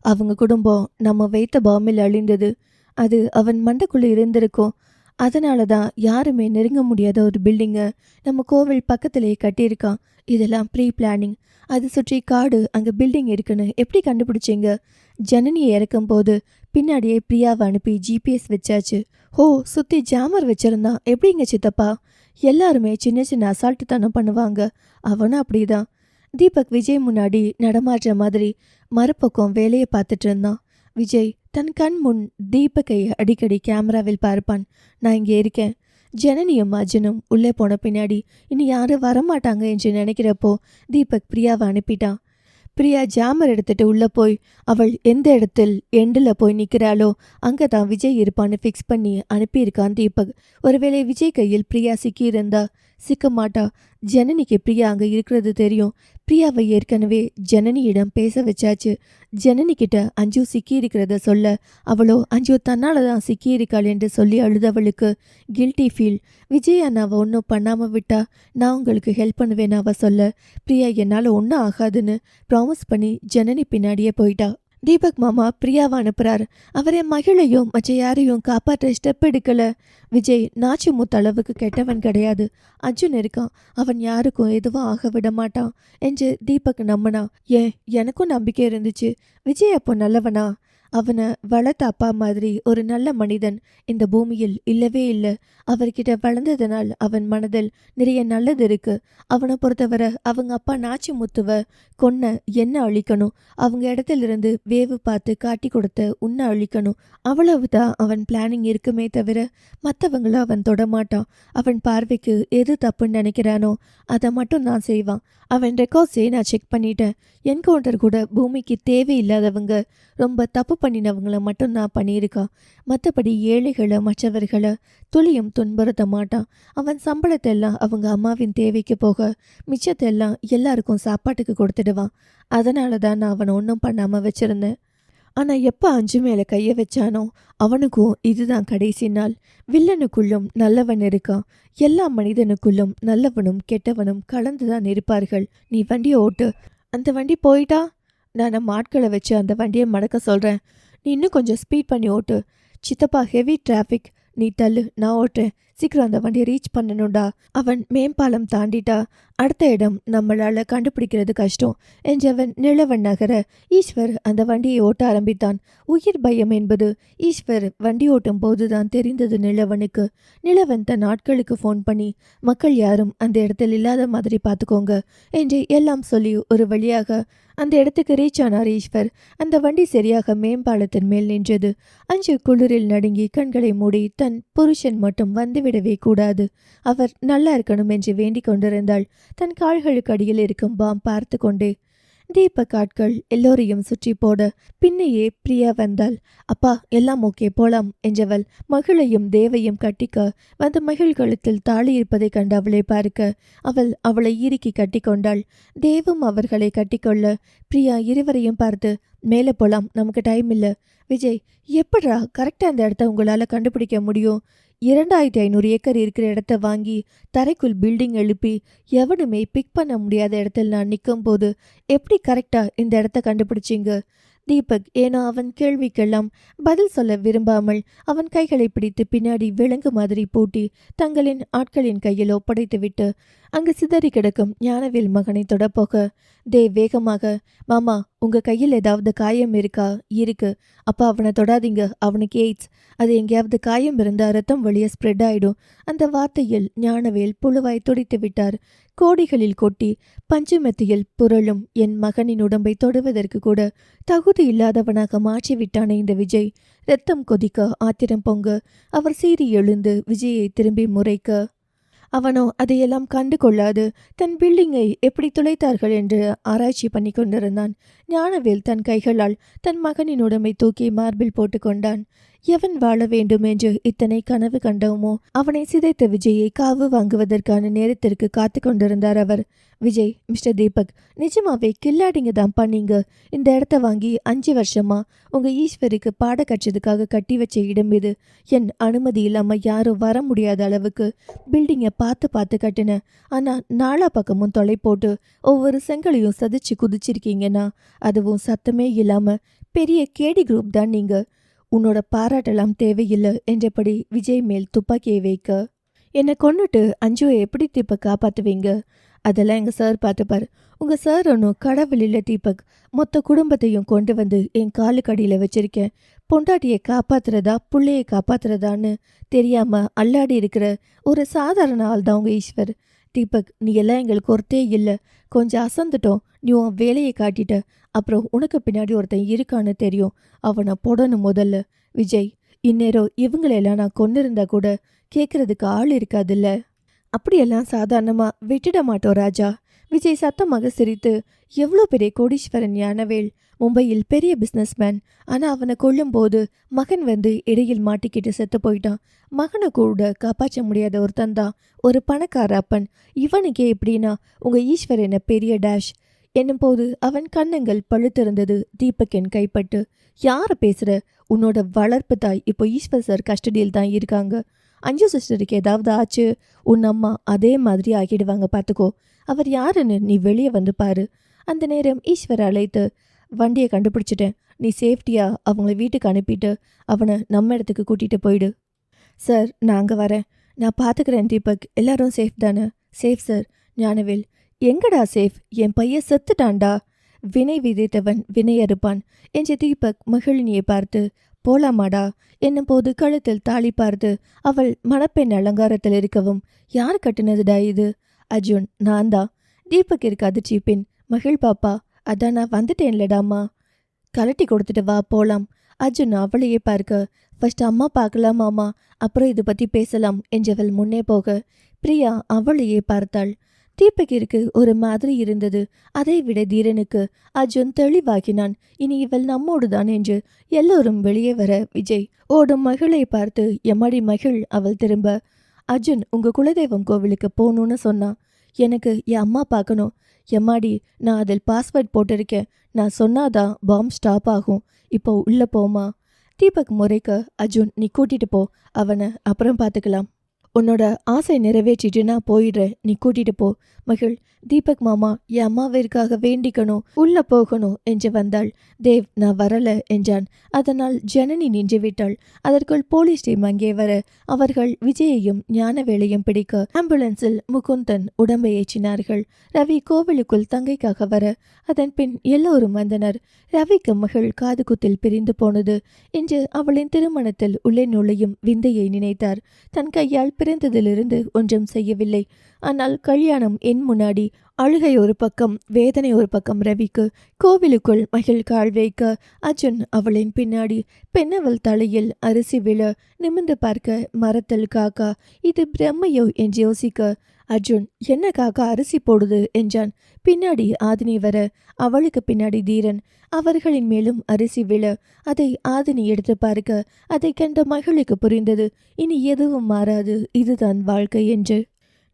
அவங்க குடும்பம் நம்ம வைத்த பாம்பில் அழிந்தது. அது அவன் மண்டைக்குள்ளே இருந்திருக்கும். அதனால தான் யாருமே நெருங்க முடியாத ஒரு பில்டிங்கை நம்ம கோவில் பக்கத்திலேயே கட்டியிருக்கான். இதெல்லாம் ப்ரீ பிளானிங். அது சுற்றி காடு, அங்கே பில்டிங் இருக்குன்னு எப்படி கண்டுபிடிச்சிங்க? ஜனனியை இறக்கும் போது பின்னாடியே பிரியாவை அனுப்பி ஜிபிஎஸ் வச்சாச்சு. ஓ, சுற்றி ஜாமர் வச்சிருந்தான். எப்படிங்க சித்தப்பா? எல்லாருமே சின்ன சின்ன அசால்ட்டு தானே பண்ணுவாங்க. அவனும் அப்படிதான். தீபக் விஜய் முன்னாடி நடமாடுற மாதிரி மறுபக்கம் வேலையை பார்த்துட்டு இருந்தான். விஜய் தன் கண் முன் தீபக்கை அடிக்கடி கேமராவில் பார்ப்பான். நான் இங்கே இருக்கேன். ஜனனியும் அர்ஜுனும் உள்ளே போன பின்னாடி இனி யாரும் வரமாட்டாங்க என்று நினைக்கிறப்போ தீபக் பிரியாவை அனுப்பிட்டான். பிரியா ஜாமர் எடுத்துட்டு உள்ளே போய் அவள் எந்த இடத்தில் எண்டில் போய் நிற்கிறாளோ அங்கே தான் விஜய் இருப்பான்னு ஃபிக்ஸ் பண்ணி அனுப்பியிருக்கான் தீபக். ஒருவேளை விஜய் கையில் பிரியா சிக்கியிருந்தா சிக்க மாட்டா. ஜனனிக்கு பிரியா அங்கே இருக்கிறது தெரியும். பிரியாவை ஏற்கனவே ஜனனியிடம் பேச வச்சாச்சு. ஜனனிக்கிட்ட அஞ்சு சிக்கி இருக்கிறத சொல்ல அவளோ அஞ்சு தன்னால தான் சிக்கியிருக்காள் என்று சொல்லி அழுதவளுக்கு கில்ட்டி ஃபீல். விஜய் அண்ணாவை ஒன்றும் பண்ணாமல் விட்டா நான் உங்களுக்கு ஹெல்ப் பண்ணுவேன் அவ சொல்ல பிரியா என்னால் ஒன்றும் ஆகாதுன்னு ப்ராமிஸ் பண்ணி ஜனனி பின்னாடியே போயிட்டா. தீபக் மாமா பிரியாவை அனுப்புறாரு. அவரை மகிழையும் மற்ற யாரையும் காப்பாற்ற ஸ்டெப் எடுக்கல. விஜய் நாச்சு மூத்தளவுக்கு கெட்டவன் கிடையாது. அர்ஜுன் இருக்கான், அவன் யாருக்கும் எதுவும் ஆக விட மாட்டான் என்று தீபக் நம்பினா. ஏன் எனக்கும் நம்பிக்கை இருந்துச்சு. விஜய் அப்போ நல்லவனா? அவனை வளர்த்த அப்பா மாதிரி ஒரு நல்ல மனிதன் இந்த பூமியில் இல்லவே இல்லை. அவர்கிட்ட வளர்ந்ததனால் அவன் மனதில் நிறைய நல்லது இருக்கு. அவனை பொறுத்தவரை அவங்க அப்பா நாச்சி முத்துவ கொன்ன என்ன அழிக்கணும், அவங்க இடத்திலிருந்து வேவு பார்த்து காட்டி கொடுத்த உன்னை அழிக்கணும். அவ்வளவுதான் அவன் பிளானிங் இருக்குமே தவிர மற்றவங்கள அவன் தொடமாட்டான். அவன் பார்வைக்கு எது தப்புன்னு நினைக்கிறானோ அதை மட்டும் தான் செய்வான். அவன் ரெக்கார்ட்ஸே நான் செக் பண்ணிட்டேன். என்கவுண்டர் கூட பூமிக்கு தேவையில்லாதவங்க, ரொம்ப தப்பு பண்ணினவங்களை மட்டும் நான் பண்ணியிருக்கான். மற்றபடி ஏழைகளை மற்றவர்களை துளியும் துன்புறுத்த மாட்டான். அவன் சம்பளத்தெல்லாம் அவங்க அம்மாவின் தேவைக்கு போக மிச்சத்தெல்லாம் எல்லாருக்கும் சாப்பாட்டுக்கு கொடுத்துடுவான். அதனால தான் நான் அவனை ஒன்றும் பண்ணாமல் வச்சுருந்தேன். ஆனால் எப்போ அஞ்சு மேலே கையை வச்சானோ அவனுக்கும் இதுதான் கடைசி நாள். வில்லனுக்குள்ளும் நல்லவன் இருக்கான். எல்லா மனிதனுக்குள்ளும் நல்லவனும் கெட்டவனும் கலந்துதான் இருப்பார்கள். நீ வண்டியை ஓட்டு. அந்த வண்டி போயிட்டா நான் நம்ம ஆட்களை வச்சு அந்த வண்டியை மடக்க சொல்கிறேன். நீ இன்னும் கொஞ்சம் ஸ்பீட் பண்ணி ஓட்டு. சித்தப்பா ஹெவி டிராஃபிக், நீ தள்ளு, நான் ஓட்டுறேன். சீக்கிரம் அந்த வண்டியை ரீச் பண்ணணும்டா. அவன் மேம்பாலம் தாண்டிட்டா அடுத்த இடம் நம்மளால கண்டுபிடிக்கிறது கஷ்டம் என்றவன் நிலவன் நகர ஈஸ்வர் அந்த வண்டியை ஓட்ட ஆரம்பித்தான். உயிர் பயம் என்பது ஈஸ்வர் வண்டி ஓட்டும் போதுதான் தெரிந்தது நிலவனுக்கு. நிலவன் தன் ஆட்களுக்கு ஃபோன் பண்ணி மக்கள் யாரும் அந்த இடத்தில் இல்லாத மாதிரி பார்த்துக்கோங்க என்று எல்லாம் சொல்லி ஒரு வழியாக அந்த இடத்துக்கு ரீச் ஆனார் ஈஸ்வர். அந்த வண்டி சரியாக மேம்பாலத்தின் மேல் நின்றது. அஞ்சு குளிரில் நடுங்கி கண்களை மூடி தன் புருஷன் மட்டும் வந்துவிடவே கூடாது, அவர் நல்லா இருக்கணும் என்று வேண்டிக் கொண்டிருந்தாள். தன் கால்களுக்கு அடியில் இருக்கும் பாம் பார்த்து கொண்டே. தீபக் ஆட்கள் எல்லோரையும் சுற்றி போட பின்னையே பிரியா வந்தாள். அப்பா எல்லாம் ஓகே போலாம் என்றவள் மகிழையும் தேவையும் கட்டிக்க வந்து மகிழ் கழுத்தில் தாலி இருப்பதை கண்டு அவளை பார்க்க அவளை இறுக்கி கட்டி கொண்டாள். தேவும் அவர்களை கட்டிக்கொள்ள பிரியா இருவரையும் பார்த்து மேலே போலாம், நமக்கு டைம் இல்லை. விஜய், எப்படா கரெக்டாக அந்த இடத்த உங்களால் கண்டுபிடிக்க முடியும்? 2500 ஏக்கர் இருக்கிற இடத்த வாங்கி தரைக்குள் பில்டிங் எழுப்பி எவனுமே பிக் பண்ண முடியாத இடத்துல நான் நிற்கும் போது எப்படி கரெக்டா இந்த இடத்த கண்டுபிடிச்சிங்க? தீபக் ஏனோ அவன் கேள்விக்கெல்லாம் பதில் சொல்ல விரும்பாமல் அவன் கைகளை பிடித்து பின்னாடி விலங்கு மாதிரி பூட்டி தங்களின் ஆட்களின் கையில் ஒப்படைத்துவிட்டு அங்கு சிதறி கிடக்கும் ஞானவேல் மகனை தொடப்போக வேகமாக, மாமா உங்க கையில் ஏதாவது காயம் இருக்கா? இருக்கு. அப்பா அவனை தொடாதீங்க, அவனுக்கு எய்ட்ஸ். அது எங்கேயாவது காயம் இருந்தால் ரத்தம் வழிய ஸ்ப்ரெட் ஆயிடும். அந்த வார்த்தையில் ஞானவேல் புழுவாய் துடித்து விட்டார். கோடிகளில் கொட்டி பஞ்சுமெத்தியில் புரளும் என் மகனின் உடம்பை தொடுவதற்கு கூட தகுதி இல்லாதவனாக மாற்றிவிட்டானே இந்த விஜய். இரத்தம் கொதிக்க ஆத்திரம் பொங்க அவர் சீறி எழுந்து விஜயை திரும்பி முறைக்க அவனோ அதையெல்லாம் கண்டு கொள்ளாது தன் பில்டிங்கை எப்படி துளைத்தார்கள் என்று ஆராய்ச்சி பண்ணி கொண்டிருந்தான். ஞானவேல் தன் கைகளால் தன் மகனின் உடம்பை தூக்கி மார்பில் போட்டு கொண்டான். எவன் வாழ வேண்டும் என்று இத்தனை கனவு கண்டோமோ அவனை சிதைத்த விஜயை காவு வாங்குவதற்கான நேரத்திற்கு காத்து கொண்டிருந்தார் அவர். விஜய், மிஸ்டர் தீபக், நிஜமாவே கில்லாடிங்க தான் பண்ணீங்க. இந்த இடத்த வாங்கி 5 வருஷமா உங்க ஈஸ்வருக்கு பாட கற்றதுக்காக கட்டி வச்ச இடம் இது. என் அனுமதி இல்லாம யாரும் வர முடியாத அளவுக்கு பில்டிங்கை பார்த்து கட்டின. ஆனா நாலா பக்கமும் தொலை போட்டு ஒவ்வொரு செங்கலையும் சதிச்சு குதிச்சிருக்கீங்கன்னா அதுவும் சத்தமே இல்லாம பெரிய கேடி குரூப் தான் நீங்க. உன்னோட பாராட்டெல்லாம் தேவையில்லை என்றபடி விஜய் மேல் துப்பாக்கியை வைக்க, என்னை கொன்னுட்டு அஞ்சுவை எப்படி தீபக் காப்பாற்றுவீங்க? அதெல்லாம் எங்கள் சார் பார்த்துப்பார். உங்கள் சார் ஒன்றும் கடவுள் இல்லை தீபக். மொத்த குடும்பத்தையும் கொண்டு வந்து என் காலுக்கு அடியில் வச்சிருக்கேன். பொண்டாட்டியை காப்பாத்துறதா புள்ளையை காப்பாத்துறதான்னு தெரியாம அல்லாடி இருக்கிற ஒரு சாதாரண ஆள் தான் உங்கள் ஈஸ்வர். தீபக், நீ எல்லாம் எங்களுக்கு ஒருத்தே இல்லை. கொஞ்சம் அசந்துட்டோம். நீ உன் வேலையை காட்டிட்ட. அப்புறம் உனக்கு பின்னாடி ஒருத்தன் இருக்கான்னு தெரியும். அவனை போடணும் முதல்ல. விஜய், இந்நேரம் இவங்களெல்லாம் நான் கொண்டு இருந்தா கூட கேட்கறதுக்கு ஆள் இருக்காதுல்ல. அப்படியெல்லாம் சாதாரணமா விட்டுட மாட்டோம் ராஜா. விஜய் சத்தமாக சிரித்து, எவ்வளோ பெரிய கோடீஸ்வரன் ஞானவேல், மும்பையில் பெரிய பிஸ்னஸ்மேன். ஆனால் அவனை கொல்லும்போது மகன் வந்து இடையில் மாட்டிக்கிட்டு செத்து போயிட்டான். மகனை கூட காப்பாற்ற முடியாத ஒருத்தன் தான் ஒரு பணக்கார அப்பன். இவனுக்கே எப்படின்னா உங்கள் ஈஸ்வர் என்ன பெரிய டேஷ் என்னும் போது அவன் கண்ணங்கள் பழுத்திருந்தது. தீபக்கின் கைப்பட்டு, யாரை பேசுகிற? உன்னோட வளர்ப்பு தாய் இப்போ ஈஸ்வர் சார் கஸ்டடியில் தான் இருக்காங்க. அஞ்சு சிஸ்டருக்கு ஏதாவது ஆச்சு உன் அம்மா அதே மாதிரி ஆகிடுவாங்க, பார்த்துக்கோ. அவர் யாருன்னு நீ வெளியே வந்து பாரு. அந்த நேரம் ஈஸ்வர் அழைத்து, வண்டியை கண்டுபிடிச்சிட்டேன், நீ சேஃப்டியாக அவங்கள வீட்டுக்கு அனுப்பிட்டு அவனை நம்ம இடத்துக்கு கூட்டிகிட்டு போயிடு. சார் நான் அங்கே வரேன், நான் பார்த்துக்கிறேன் தீபக், எல்லாரும் சேஃப் தானே? Safe sir. ஞானவேல், எங்கடா சேஃப்? என் பையன் செத்துட்டான்டா. வினை விதைத்தவன் வினை அறுப்பான் என்று தீபக் மகிழினியை பார்த்து, போலாமாடா என்னும் போது கழுத்தில் தாலி பார்த்து அவள் மணப்பெண் அலங்காரத்தில் இருக்கவும், யார் கட்டினதுடா இது? அர்ஜுன், நான் தான். தீபக் இருக்க அதிர்ச்சி பின், மகிழ் பாப்பா, அதான் நான் வந்துட்டேன்லடாமா, கலட்டி கொடுத்துட்டு வா போலாம். அர்ஜுன் அவளையே பார்க்க, ஃபர்ஸ்ட் அம்மா பார்க்கலாமாமா, அப்புறம் இது பற்றி பேசலாம் என்றவள் முன்னே போக பிரியா அவளையே பார்த்தாள். தீபக்கிற்கு ஒரு மாதிரி இருந்தது. அதை விட தீரனுக்கு அர்ஜுன் தெளிவாகினான். இனி இவள் நம்மோடுதான் என்று எல்லோரும் வெளியே வர விஜய் ஓடும் மகளை பார்த்து, எம்மாடி மகிழ். அவள் திரும்ப, அர்ஜுன் உங்க குலதெய்வம் கோவிலுக்கு போகணும்னு சொன்னான். எனக்கு என் அம்மா பார்க்கணும். எம்மாடி, நான் அதில் பாஸ்வேர்ட் போட்டிருக்கேன். நான் சொன்னாதான் பாம்பு ஸ்டாப் ஆகும். இப்போ உள்ள போமா. தீபக் முறைக்க, அர்ஜுன் நீ கூட்டிட்டு போ, அவனை அப்புறம் பார்த்துக்கலாம். உன்னோட ஆசை நிறைவேற்றிட்டு நான் போயிடுறேன், நீ கூட்டிட்டு போ. மகிழ், தீபக் மாமா என் அம்மாவிற்காக வேண்டிக்கணும், உள்ள போகணும் என்று வந்தாள். தேவ், நான் வரல என்றான். அதனால் ஜனனி நின்று விட்டாள். அதற்குள் போலீஸ் டீம் அங்கே வர அவர்கள் விஜயையும் ஞானவேலையும் பிடிக்க ஆம்புலன்ஸில் முகுந்தன் உடம்பை ஏற்றினார்கள். ரவி கோவிலுக்குள் தங்கைக்காக வர அதன் பின் எல்லோரும் வந்தனர். ரவிக்கு மகள் காது குத்தில் பிரிந்து போனது என்று அவளின் திருமணத்தில் உள்ளே நுழையும் விந்தையை நினைத்தார். தன் கையால் பிறந்ததிலிருந்து ஒன்றும் செய்யவில்லை. ஆனால் கல்யாணம் என் முன்னாடி. அழுகை ஒரு பக்கம், வேதனை ஒரு பக்கம் ரவிக்கு. கோவிலுக்குள் மகிழ் கால் வைக்க அர்ஜுன் அவளின் பின்னாடி. பெண்ணவள் தலையில் அரிசி விழ நிமிர்ந்து பார்க்க மரத்தில் காக்கா. இது பிரம்மையோ என்று யோசிக்க அர்ஜுன், என்ன காக்கா அரிசி போடுது என்றான். பின்னாடி ஆதினி வர அவளுக்கு பின்னாடி தீரன். அவர்களின் மேலும் அரிசி விழ அதை ஆதினி எடுத்து பார்க்க அதை கண்ட மகளுக்கு புரிந்தது, இனி எதுவும் மாறாது, இதுதான் வாழ்க்கை என்று.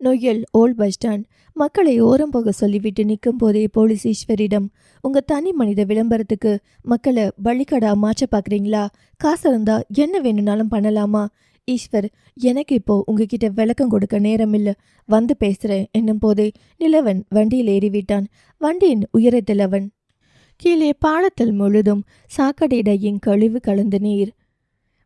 Noyyal old bus stand. மக்களை ஓரம் போக சொல்லிவிட்டு நிற்கும் போதே போலீஸ் ஈஸ்வரிடம், உங்க தனி மனித விளம்பரத்துக்கு மக்களை பலிக்கடா மாற்ற பார்க்குறீங்களா? காசு இருந்தா என்ன வேணும்னாலும் பண்ணலாமா? ஈஸ்வர், எனக்கு இப்போ உங்ககிட்ட விளக்கம் கொடுக்க நேரம் இல்லை, வந்து பேசுறேன் என்னும் போதே நிலவன் வண்டியில் ஏறிவிட்டான். வண்டியின் உயரத்தில் அவன். கீழே பாலத்தில் முழுதும் சாக்கடையின் கழிவு கலந்த நீர்.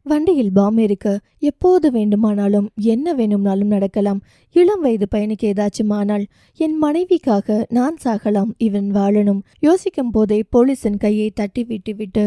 வண்டியில் பாம் இருக்க எப்போது வேண்டுமானாலும் என்ன வேணும்னாலும் நடக்கலாம். இளம் வயது பையனுக்கு ஏதாச்சும் ஆனால் என் மனைவிக்காக நான் சாகலாம், இவன் வாழணும். யோசிக்கும் போதே போலீஸின் கையை தட்டி விட்டு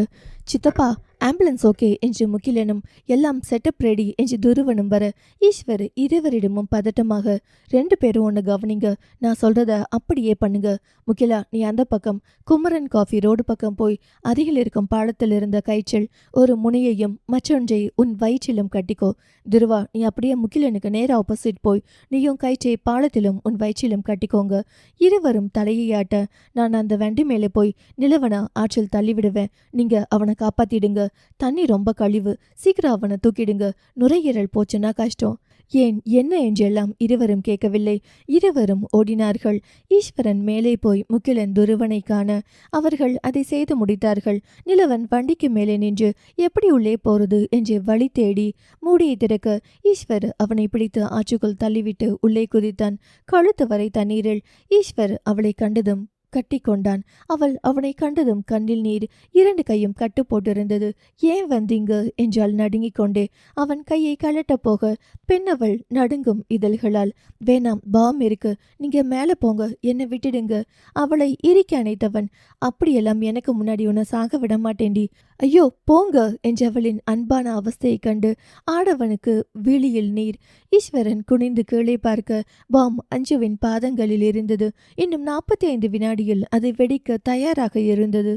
சித்தப்பா ஆம்புலன்ஸ் ஓகே என்று முகிலனும் எல்லாம் செட்டப் ரெடி என்று துருவனும் வர ஈஸ்வர் இருவரிடமும் பதட்டமாக, 2 பேரும் ஒன்று கவனிங்க, நான் சொல்றத அப்படியே பண்ணுங்க. முகிலா, நீ அந்த பக்கம் குமரன் காஃபி ரோடு பக்கம் போய் அருகில் இருக்கும் பாலத்தில் இருந்த கயிற்றில் ஒரு முனையையும் மற்றொன்றை உன் வயிற்றிலும் கட்டிக்கோ. துருவா, நீ அப்படியே முகிலனுக்கு நேர ஆப்போசிட் போய் நீயும் கயிற்றை பாலத்திலும் உன் வயிற்றிலும் கட்டிக்கோங்க. இருவரும் தலையாட்ட நான் அந்த வண்டி மேலே போய் நிலவனா ஆற்றில் தள்ளிவிடுவேன், நீங்க அவனை காப்பாத்திடுங்க. தண்ணி ரொம்ப கழிவு, சீக்கிரம் அவனை தூக்கிடுங்க, நுரையீரல் போச்சுன்னா கஷ்டம். ஏன் என்ன என்றெல்லாம் இருவரும் கேட்கவில்லை. இருவரும் ஓடினார்கள். ஈஸ்வரன் மேலே போய் முகிலன் துருவனை காண அவர்கள் அதை செய்து முடித்தார்கள். நிலவன் வண்டிக்கு மேலே நின்று எப்படி உள்ளே போறது என்று வழி தேடி மூடியை திறக்க ஈஸ்வர் அவனை பிடித்து ஆற்றுக்குள் தள்ளிவிட்டு உள்ளே குதித்தான். கழுத்து வரை தண்ணீரில். ஈஸ்வர் அவளை கண்டதும் கட்டி கொண்டான். அவள் அவனை கண்டதும் கண்ணில் நீர். 2 கையும் கட்டு போட்டிருந்தது. ஏன் வந்தீங்க என்றால் நடுங்கிக் கொண்டே. அவன் கையை கலட்ட போக பெண்ணவள் நடுங்கும் இதழ்களால், வேணாம், பாம் இருக்கு, நீங்க மேலே போங்க, என்னை விட்டுடுங்க. அவளை இறுக்கி அணைத்தவன், அப்படியெல்லாம் எனக்கு முன்னாடி உன்னை சாக விட மாட்டேண்டி, ஐயோ போங்க என்றவளின் அன்பான அவஸ்தையை கண்டு ஆடவனுக்கு விழியில் நீர். ஈஸ்வரன் குனிந்து கீழே பார்க்க பாம் அஞ்சுவின் பாதங்களில் இருந்தது. இன்னும் 45 வினாடியில் அது வெடிக்க தயாராக இருந்தது.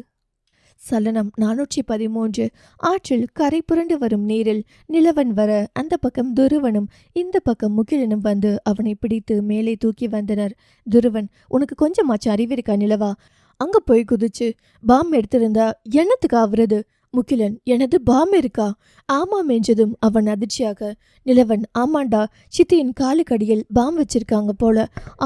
சலனம் 413. ஆற்றில் கரை புரண்டு வரும் நீரில் நிலவன் வர அந்த பக்கம் துருவனும் இந்த பக்கம் முகிலனும் வந்து அவனை பிடித்து மேலே தூக்கி வந்தனர். துருவன், உனக்கு கொஞ்சமாச்சு அறிவிருக்கா நிலவா? அங்க போய் குதிச்சு பாம் எடுத்திருந்தா என்னத்துக்கு ஆவறது? முகிலன், எனது பாம் இருக்கா? ஆமாம் என்றதும் அவன் அதிர்ச்சியாக. நிலவன், ஆமாண்டா, சித்தியின் காலுக்கடியில் பாம் வச்சிருக்காங்க போல,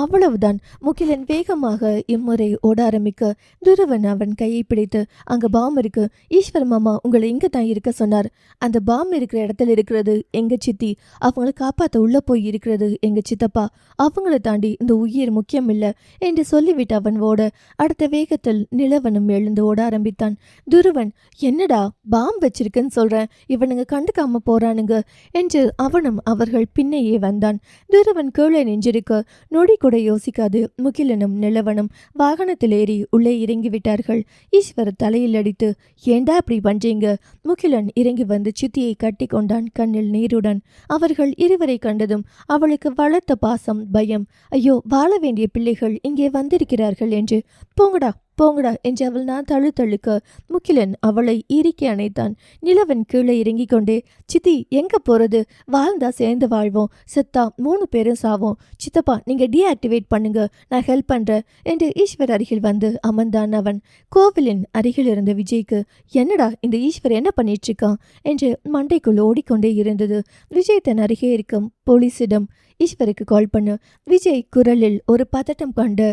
அவ்வளவுதான். முகிலன் வேகமாக இம்முறை ஓட ஆரம்பிக்க துருவன் அவன் கையை பிடித்து, அங்க பாம் இருக்கு, ஈஸ்வர் மாமா உங்களை இங்க தான் இருக்க சொன்னார். அந்த பாம் இருக்கிற இடத்துல இருக்கிறது எங்க சித்தி, அவங்களை காப்பாற்ற உள்ள போய் இருக்கிறது எங்க சித்தப்பா, அவங்கள தாண்டி இந்த உயிர் முக்கியம் இல்லை என்று சொல்லிவிட்டு அவன் ஓட அடுத்த வேகத்தில் நிலவனும் எழுந்து ஓட ஆரம்பித்தான். துருவன், என்னடா பாம் வச்சிருக்குன்னு சொல்றேன், இவனுங்க கண்டுக்காம போறானுங்க என்று அவனும் அவர்கள் பின்னையே வந்தான். துருவன் கீழே நெஞ்சிருக்க நொடி கூட யோசிக்காது முகிலனும் நிலவனும் வாகனத்தில் ஏறி உள்ளே இறங்கி விட்டார்கள். ஈஸ்வர் தலையில் அடித்து, ஏண்டா இப்படி பண்றீங்க? முகிலன் இறங்கி வந்து சித்தியை கட்டி கொண்டான் கண்ணில் நீருடன். அவர்கள் இருவரை கண்டதும் அவளுக்கு வளர்த்த பாசம், பயம். ஐயோ, வாழ வேண்டிய பிள்ளைகள் இங்கே வந்திருக்கிறார்கள் என்று. போங்கடா போங்கடா என்று அவள் நான் தழுக்க முகிலன் அவளை இறுக்கி அணைத்தான். நிலவன் கீழே இறங்கிக் கொண்டே, சித்தி எங்க போறது? வாழ்ந்தா சேர்ந்து வாழ்வோம், செத்தா 3 பேரும் சாவோம். சித்தப்பா நீங்க டீஆக்டிவேட் பண்ணுங்க, நான் ஹெல்ப் பண்றேன் என்று ஈஸ்வர் அருகில் வந்து அமர்ந்தான் அவன். கோவிலின் அருகில் இருந்த விஜய்க்கு, என்னடா இந்த ஈஸ்வர் என்ன பண்ணிட்டு இருக்கான் என்று மண்டைக்குள் ஓடிக்கொண்டே இருந்தது. விஜய் தன் அருகே இருக்கும் போலீசிடம், ஈஸ்வருக்கு கால் பண்ணு. விஜய் குரலில் ஒரு பதட்டம் கண்டு,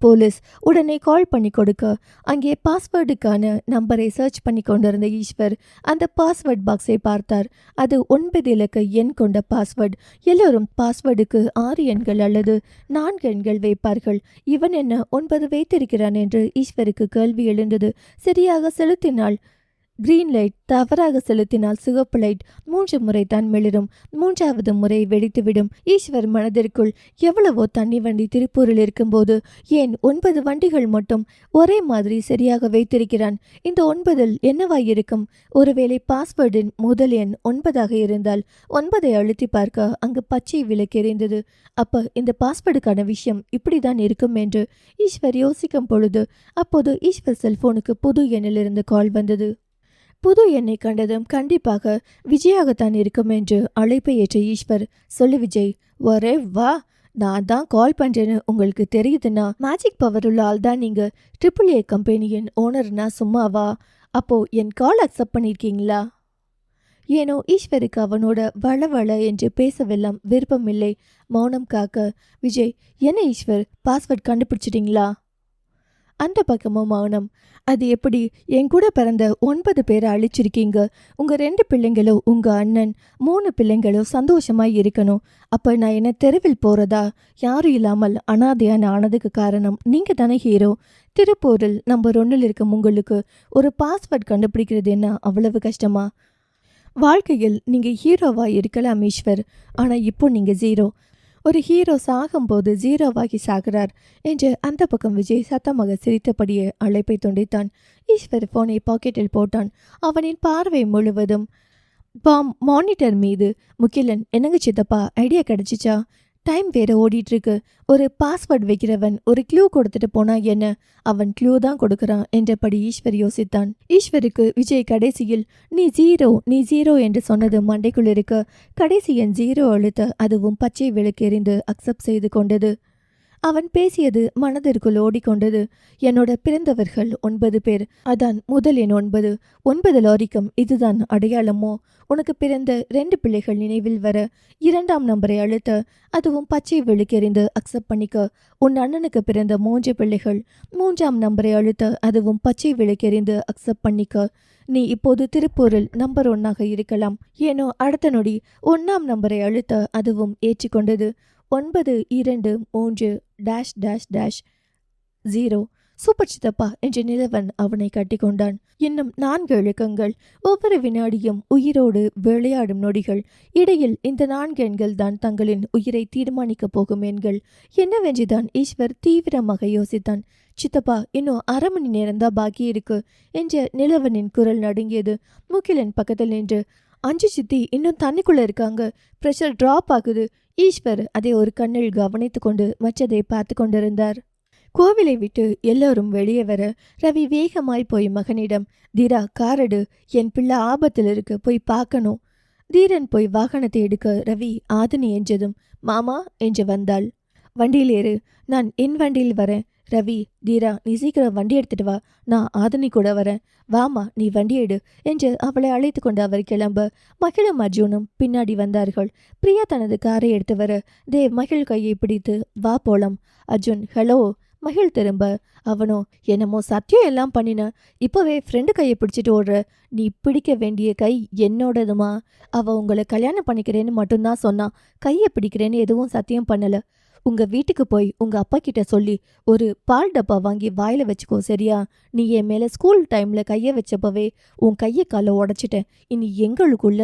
போலீஸ் உடனே கால் பண்ணி கொடுக்க அங்கே பாஸ்வேர்டுக்கான நம்பரை சர்ச் பண்ணி கொண்டிருந்த ஈஸ்வர் அந்த பாஸ்வேர்ட் பாக்ஸை பார்த்தார். அது 9 இலக்க எண் கொண்ட பாஸ்வேர்ட். எல்லோரும் பாஸ்வேர்டுக்கு 6 எண்கள் அல்லது 4 எண்கள் வைப்பார்கள். இவன் என்ன 9 வைத்திருக்கிறான் என்று ஈஸ்வருக்கு கேள்வி எழுந்தது. சரியாக செலுத்தினாள் கிரீன் லைட், தவறாக செலுத்தினால் சிவப்பு லைட். 3 முறை தான் மிளிரும், 3வது முறை வெடித்துவிடும். ஈஸ்வர் மனதிற்குள் எவ்வளவோ தண்ணி வண்டி திருப்பூரில் இருக்கும்போது ஏன் 9 வண்டிகள் மட்டும் ஒரே மாதிரி சரியாக வைத்திருக்கிறான்? இந்த 9 என்னவாயிருக்கும்? ஒருவேளை பாஸ்வேர்டின் முதல் எண் 9ஆக இருந்தால் 9ஐ அழுத்தி பார்க்க அங்கு பச்சை விளக்கு எரிந்தது. அப்ப இந்த பாஸ்வேர்டுக்கான விஷயம் இப்படிதான் இருக்கும் என்று ஈஸ்வர் யோசிக்கும் பொழுது அப்போது ஈஸ்வர் செல்போனுக்கு புது எண்ணிலிருந்து கால் வந்தது. புது எண்ணை கண்டதும் கண்டிப்பாக விஜயாகத்தான் இருக்கும் என்று அழைப்பை ஏற்ற ஈஸ்வர், சொல்லு விஜய். ஒரே வா, நான் தான் கால் பண்றேன்னு உங்களுக்கு தெரியுதுன்னா மேஜிக் பவர் உள்ள ஆள் தான் நீங்க. AAA கம்பெனியின் ஓனர்னா சும்மாவா? அப்போ என் கால் அக்செப்ட் பண்ணியிருக்கீங்களா? ஏனோ ஈஸ்வருக்கு அவனோட வளவள என்று பேசவெல்லாம் விருப்பமில்லை. மௌனம் காக்க, விஜய், என்ன ஈஸ்வர், பாஸ்வேர்ட் கண்டுபிடிச்சிட்டிங்களா? அந்த பக்கமும் மௌனம். அது எப்படி? என் கூட பிறந்த 9 பேரை அழிச்சிருக்கீங்க. உங்க 2 பிள்ளைங்களோ, உங்க அண்ணன், 3 பிள்ளைங்களோ சந்தோஷமாய் இருக்கணும். அப்ப நான் என்ன தெருவில் போறதா? யாரும் இல்லாமல் அனாதையான ஆனதுக்கு காரணம் நீங்க தானே ஹீரோ. திருப்பூரில் நம்பர் 1 இருக்கும் உங்களுக்கு ஒரு பாஸ்வேர்ட் கண்டுபிடிக்கிறது என்ன அவ்வளவு கஷ்டமா? வாழ்க்கையில் நீங்க ஹீரோவா இருக்கலாம் ஈஸ்வர், ஆனா இப்போ நீங்க ஜீரோ. ஒரு ஹீரோ சாகும்போது ஜீரோவாகி சாகிறார் என்று அந்த பக்கம் விஜய் சத்தமாக சிரித்தபடியே அழைப்பை துண்டித்தான். ஈஸ்வர் போனை பாக்கெட்டில் போட்டான். அவனின் பார்வை முழுவதும் மானிட்டர் மீது. முகிலன், என்னங்க சித்தப்பா, ஐடியா கிடைச்சிச்சா? டைம் வேற ஓடிட்டு இருக்கு. ஒரு பாஸ்வேர்ட் வைக்கிறவன் ஒரு க்ளூ கொடுத்துட்டு போனா என்ன? அவன் க்ளூ தான் கொடுக்கறான் என்றபடி ஈஸ்வர் யோசித்தான். ஈஸ்வருக்கு விஜய் கடைசியில் நீ ஜீரோ என்று சொன்னது மண்டைக்குள் இருக்க கடைசி எண் 0 அழுத்த அதுவும் பச்சை விளக்கு எறிந்து அக்செப்ட் செய்து கொண்டது. அவன் பேசியது மனதிற்குள் ஓடிக்கொண்டது. என்னோட பிறந்தவர்கள் 9 பேர், அதான் முதல் எண் 9. 9 லாரிக்கும் இதுதான் அடையாளமோ? உனக்கு பிறந்த 2 பிள்ளைகள் நினைவில் வர 2ஆம் நம்பரை அழுத்த அதுவும் பச்சை விளக்கெறிந்து அக்செப்ட் பண்ணிக்க. உன் அண்ணனுக்கு பிறந்த 3 பிள்ளைகள், 3ஆம் நம்பரை அழுத்த அதுவும் பச்சை விளக்கெறிந்து அக்செப்ட் பண்ணிக்க. நீ இப்போது திருப்பூரில் நம்பர் 1ஆக இருக்கலாம். ஏனோ அடுத்த நொடி 1ஆம் நம்பரை அழுத்த அதுவும் ஏற்றிக்கொண்டது. 923-0. சூப்பர் சித்தப்பா என்று நிலவன் அவனை கட்டி கொண்டான். இன்னும் 4 இலக்கங்கள். ஒவ்வொரு வினாடியும் உயிரோடு விளையாடும் நொடிகள். இடையில் இந்த 4 எண்கள் தான் தங்களின் உயிரை தீர்மானிக்கப் போகும் எண்கள். என்னவென்றுதான் ஈஸ்வர் தீவிரமாக யோசித்தான். சித்தப்பா, இன்னும் 1/2 மணி நேரம்தான் பாக்கி இருக்கு என்ற நிலவனின் குரல் நடுங்கியது. முகிலன் பக்கத்தில் நின்று, 5 சித்தி இன்னும் தண்ணிக்குள்ள இருக்காங்க, பிரஷர் டிராப் ஆகுது. ஈஸ்வர் அதை ஒரு கண்ணில் கவனித்து கொண்டு மற்றதை பார்த்து கொண்டிருந்தார். கோவிலை விட்டு எல்லோரும் வெளியே வர ரவி வேகமாய் போய் மகனிடம், தீரா காரடு, என் பிள்ளை ஆபத்தில் இருக்கு, போய் பார்க்கணும். தீரன் போய் வாகனத்தை எடுக்க ரவி ஆதினி என்றதும் மாமா என்று வந்தாள். வண்டியில் ஏறு, நான் என் வண்டியில் வரேன். ரவி, தீரா நீ சீக்கிரம் வண்டி எடுத்துட்டு வா, நான் ஆதினி கூட வரேன். வாமா, நீ வண்டி எடு என்று அவளை அழைத்து கொண்டு அவர் கிளம்ப மகிழும் அர்ஜுனும் பின்னாடி வந்தார்கள். பிரியா தனது காரை எடுத்து வர தேவ் மகிழ் கையை பிடித்து வா போலாம். அர்ஜுன், ஹலோ. மகிழ் திரும்ப, அவனோ, என்னமோ சத்தியம் எல்லாம் பண்ணின, இப்போவே ஃப்ரெண்டு கையை பிடிச்சிட்டு ஓடுற. நீ பிடிக்க வேண்டிய கை என்னோடதுமா? அவ உங்களை கல்யாணம் பண்ணிக்கிறேன்னு மட்டும்தான் சொன்னா, கையை பிடிக்கிறேன்னு எதுவும் சத்தியம் பண்ணல. உங்க வீட்டுக்கு போய் உங்க அப்பா கிட்ட சொல்லி ஒரு பால் டப்பா வாங்கி வாயில வச்சுக்கோ, சரியா? நீ என் மேல ஸ்கூல் டைம்ல கைய வச்சப்பவே உன் கையை காலை உடைச்சிட்டேன். இனி எங்களுக்குள்ள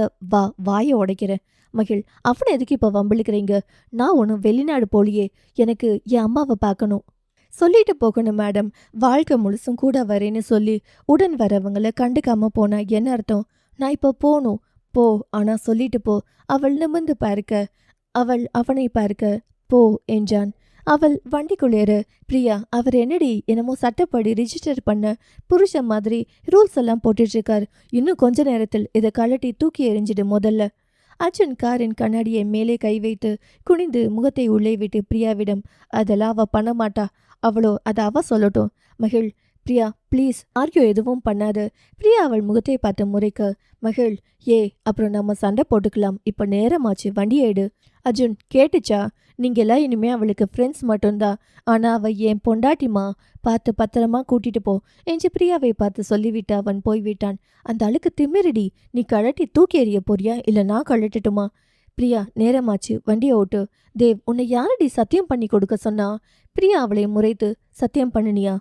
வாயை உடைக்கிறேன். மகிழ், அவனை எதுக்கு இப்ப வம்பிழுக்கிறீங்க? நான் ஒன்றும் வெளிநாடு போலியே, எனக்கு என் அம்மாவை பார்க்கணும். சொல்லிட்டு போகணும் மேடம், வாழ்க்கை முழுசும் கூட வரேன்னு சொல்லி உடன் வரவங்களை கண்டுக்காம போனா என்ன அர்த்தம்? நான் இப்போ போகணும். போ, ஆனா சொல்லிட்டு போ. அவள் நிமிர்ந்து பார்க்க, அவள் அவனை பார்க்க, போ என்றான். அவள் வண்டிக்குள்ளேற, பிரியா அவர் என்னடி என்னமோ சட்டப்படி ரிஜிஸ்டர் பண்ண புருஷன் மாதிரி ரூல்ஸ் எல்லாம் போட்டுட்டு இருக்கார். இன்னும் கொஞ்ச நேரத்தில் இதை கழட்டி தூக்கி எறிஞ்சிடு முதல்ல. அர்ஜுன் காரின் கண்ணாடியை மேலே கை வைத்து குனிந்து முகத்தை உள்ளே விட்டு பிரியாவிடம், அதெல்லாம் அவ பண்ண மாட்டா, அவளோ அதை அவ சொல்லட்டும். மகிழ், பிரியா ப்ளீஸ் ஆர்கியோ எதுவும் பண்ணாத. பிரியா அவள் முகத்தை பார்த்து முறைக்க, மகிழ், அப்புறம் நம்ம சண்டை போட்டுக்கலாம், இப்போ நேரமாச்சு, வண்டியை எடு. அர்ஜுன், கேட்டுச்சா? நீங்கெல்லாம் இனிமே அவளுக்கு ஃப்ரெண்ட்ஸ் மட்டும்தான். ஆனா அவ என் பொண்டாட்டிமா, பார்த்து பத்திரமா கூட்டிட்டு போ என்று பிரியாவை பார்த்து சொல்லிவிட்டு அவன் போய்விட்டான். அந்த அழுக்கு திமிருடி, நீ கழட்டி தூக்கி எறிய போறியா இல்ல நான் கழட்டட்டுமா? பிரியா, நேரமாச்சு, வண்டியை ஓட்டு. தேவ், உன்னை யாரடி சத்தியம் பண்ணி கொடுக்க சொன்னா? பிரியா அவளை முறைத்து, சத்தியம் பண்ணினியா?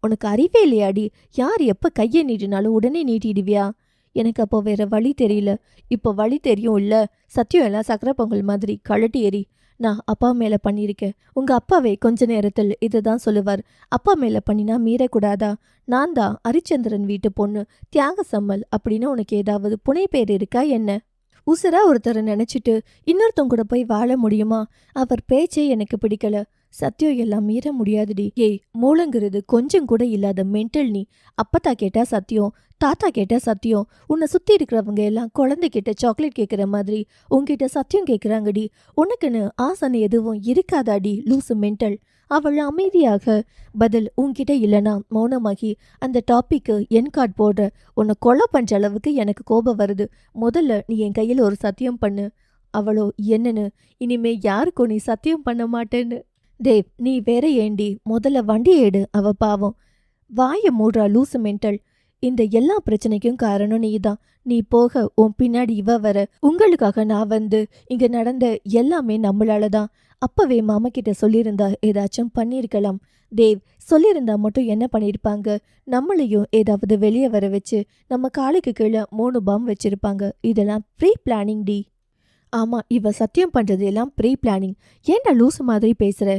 உனக்கு அறிவே இல்லையாடி? யார் எப்ப கையை நீட்டினாலும் உடனே நீட்டிடுவியா? எனக்கு அப்போ வேற வழி தெரியல. இப்போ வழி தெரியும் இல்ல? சத்தியம் எல்லாம் சக்கரை பொங்கல் மாதிரி கழட்டி எறி. நான் அப்பா மேல பண்ணியிருக்கேன். உங்க அப்பாவே கொஞ்ச நேரத்தில் இதுதான் சொல்லுவார். அப்பா மேல பண்ணினா மீறக்கூடாதா? நான் தான் ஹரிச்சந்திரன் வீட்டு பொண்ணு, தியாக சம்மல் அப்படின்னு உனக்கு ஏதாவது புனை பேர் இருக்கா என்ன? உசுரா ஒருத்தரை நினைச்சிட்டு இன்னொருத்தவங்க கூட போய் வாழ முடியுமா? அவர் பேச்சே எனக்கு பிடிக்கல. சத்தியம் எல்லாம் மீற முடியாதுடி. ஏய், மூலங்கிறது கொஞ்சம் கூட இல்லாத மென்டல் நீ. அப்பத்தா கேட்டா சத்தியம், தாத்தா கேட்டா சத்தியம். உன்னை சுத்தி இருக்கிறவங்க எல்லாம் குழந்தை கிட்ட சாக்லேட் கேட்குற மாதிரி உன்கிட்ட சத்தியம் கேட்குறாங்கடி. உனக்குன்னு ஆசனை எதுவும் இருக்காதாடி லூசு மென்டல். அவள் அமைதியாக பதில், உன்கிட்ட இல்லைனா மௌனமாகி அந்த டாபிக்கு என் கார்டு போடுற. உன்னை கொலை பண்ற அளவுக்கு எனக்கு கோபம் வருது. முதல்ல நீ என் கையில் ஒரு சத்தியம் பண்ணு. அவளோ என்னன்னு, இனிமே யாருக்கும் நீ சத்தியம் பண்ண மாட்டேன்னு. தேவ், நீ வேற ஏண்டி? முதல்ல வண்டியை எடு. அவ பாவம். வாய மூடுறா லூசு மென்டல். இந்த எல்லா பிரச்சனைக்கும் காரணம் நீதான். நீ போக உன் பின்னாடி இவ வர. உங்களுக்காக நான் வந்து இங்க நடந்த எல்லாமே நம்மளாலதான். அப்பவே மாமா கிட்ட சொல்லியிருந்தா ஏதாச்சும் பண்ணியிருக்கலாம். தேவ், சொல்லியிருந்தா மட்டும் என்ன பண்ணியிருப்பாங்க? நம்மளையும் ஏதாவது வெளியே வர வச்சு நம்ம காலுக்கு கீழே 3 பாம் வச்சிருப்பாங்க. இதெல்லாம் ப்ரீ பிளானிங் டி. ஆமா, இவ சத்தியம் பண்றது எல்லாம் ப்ரீ பிளானிங். ஏன்டா லூசு மாதிரி பேசுற?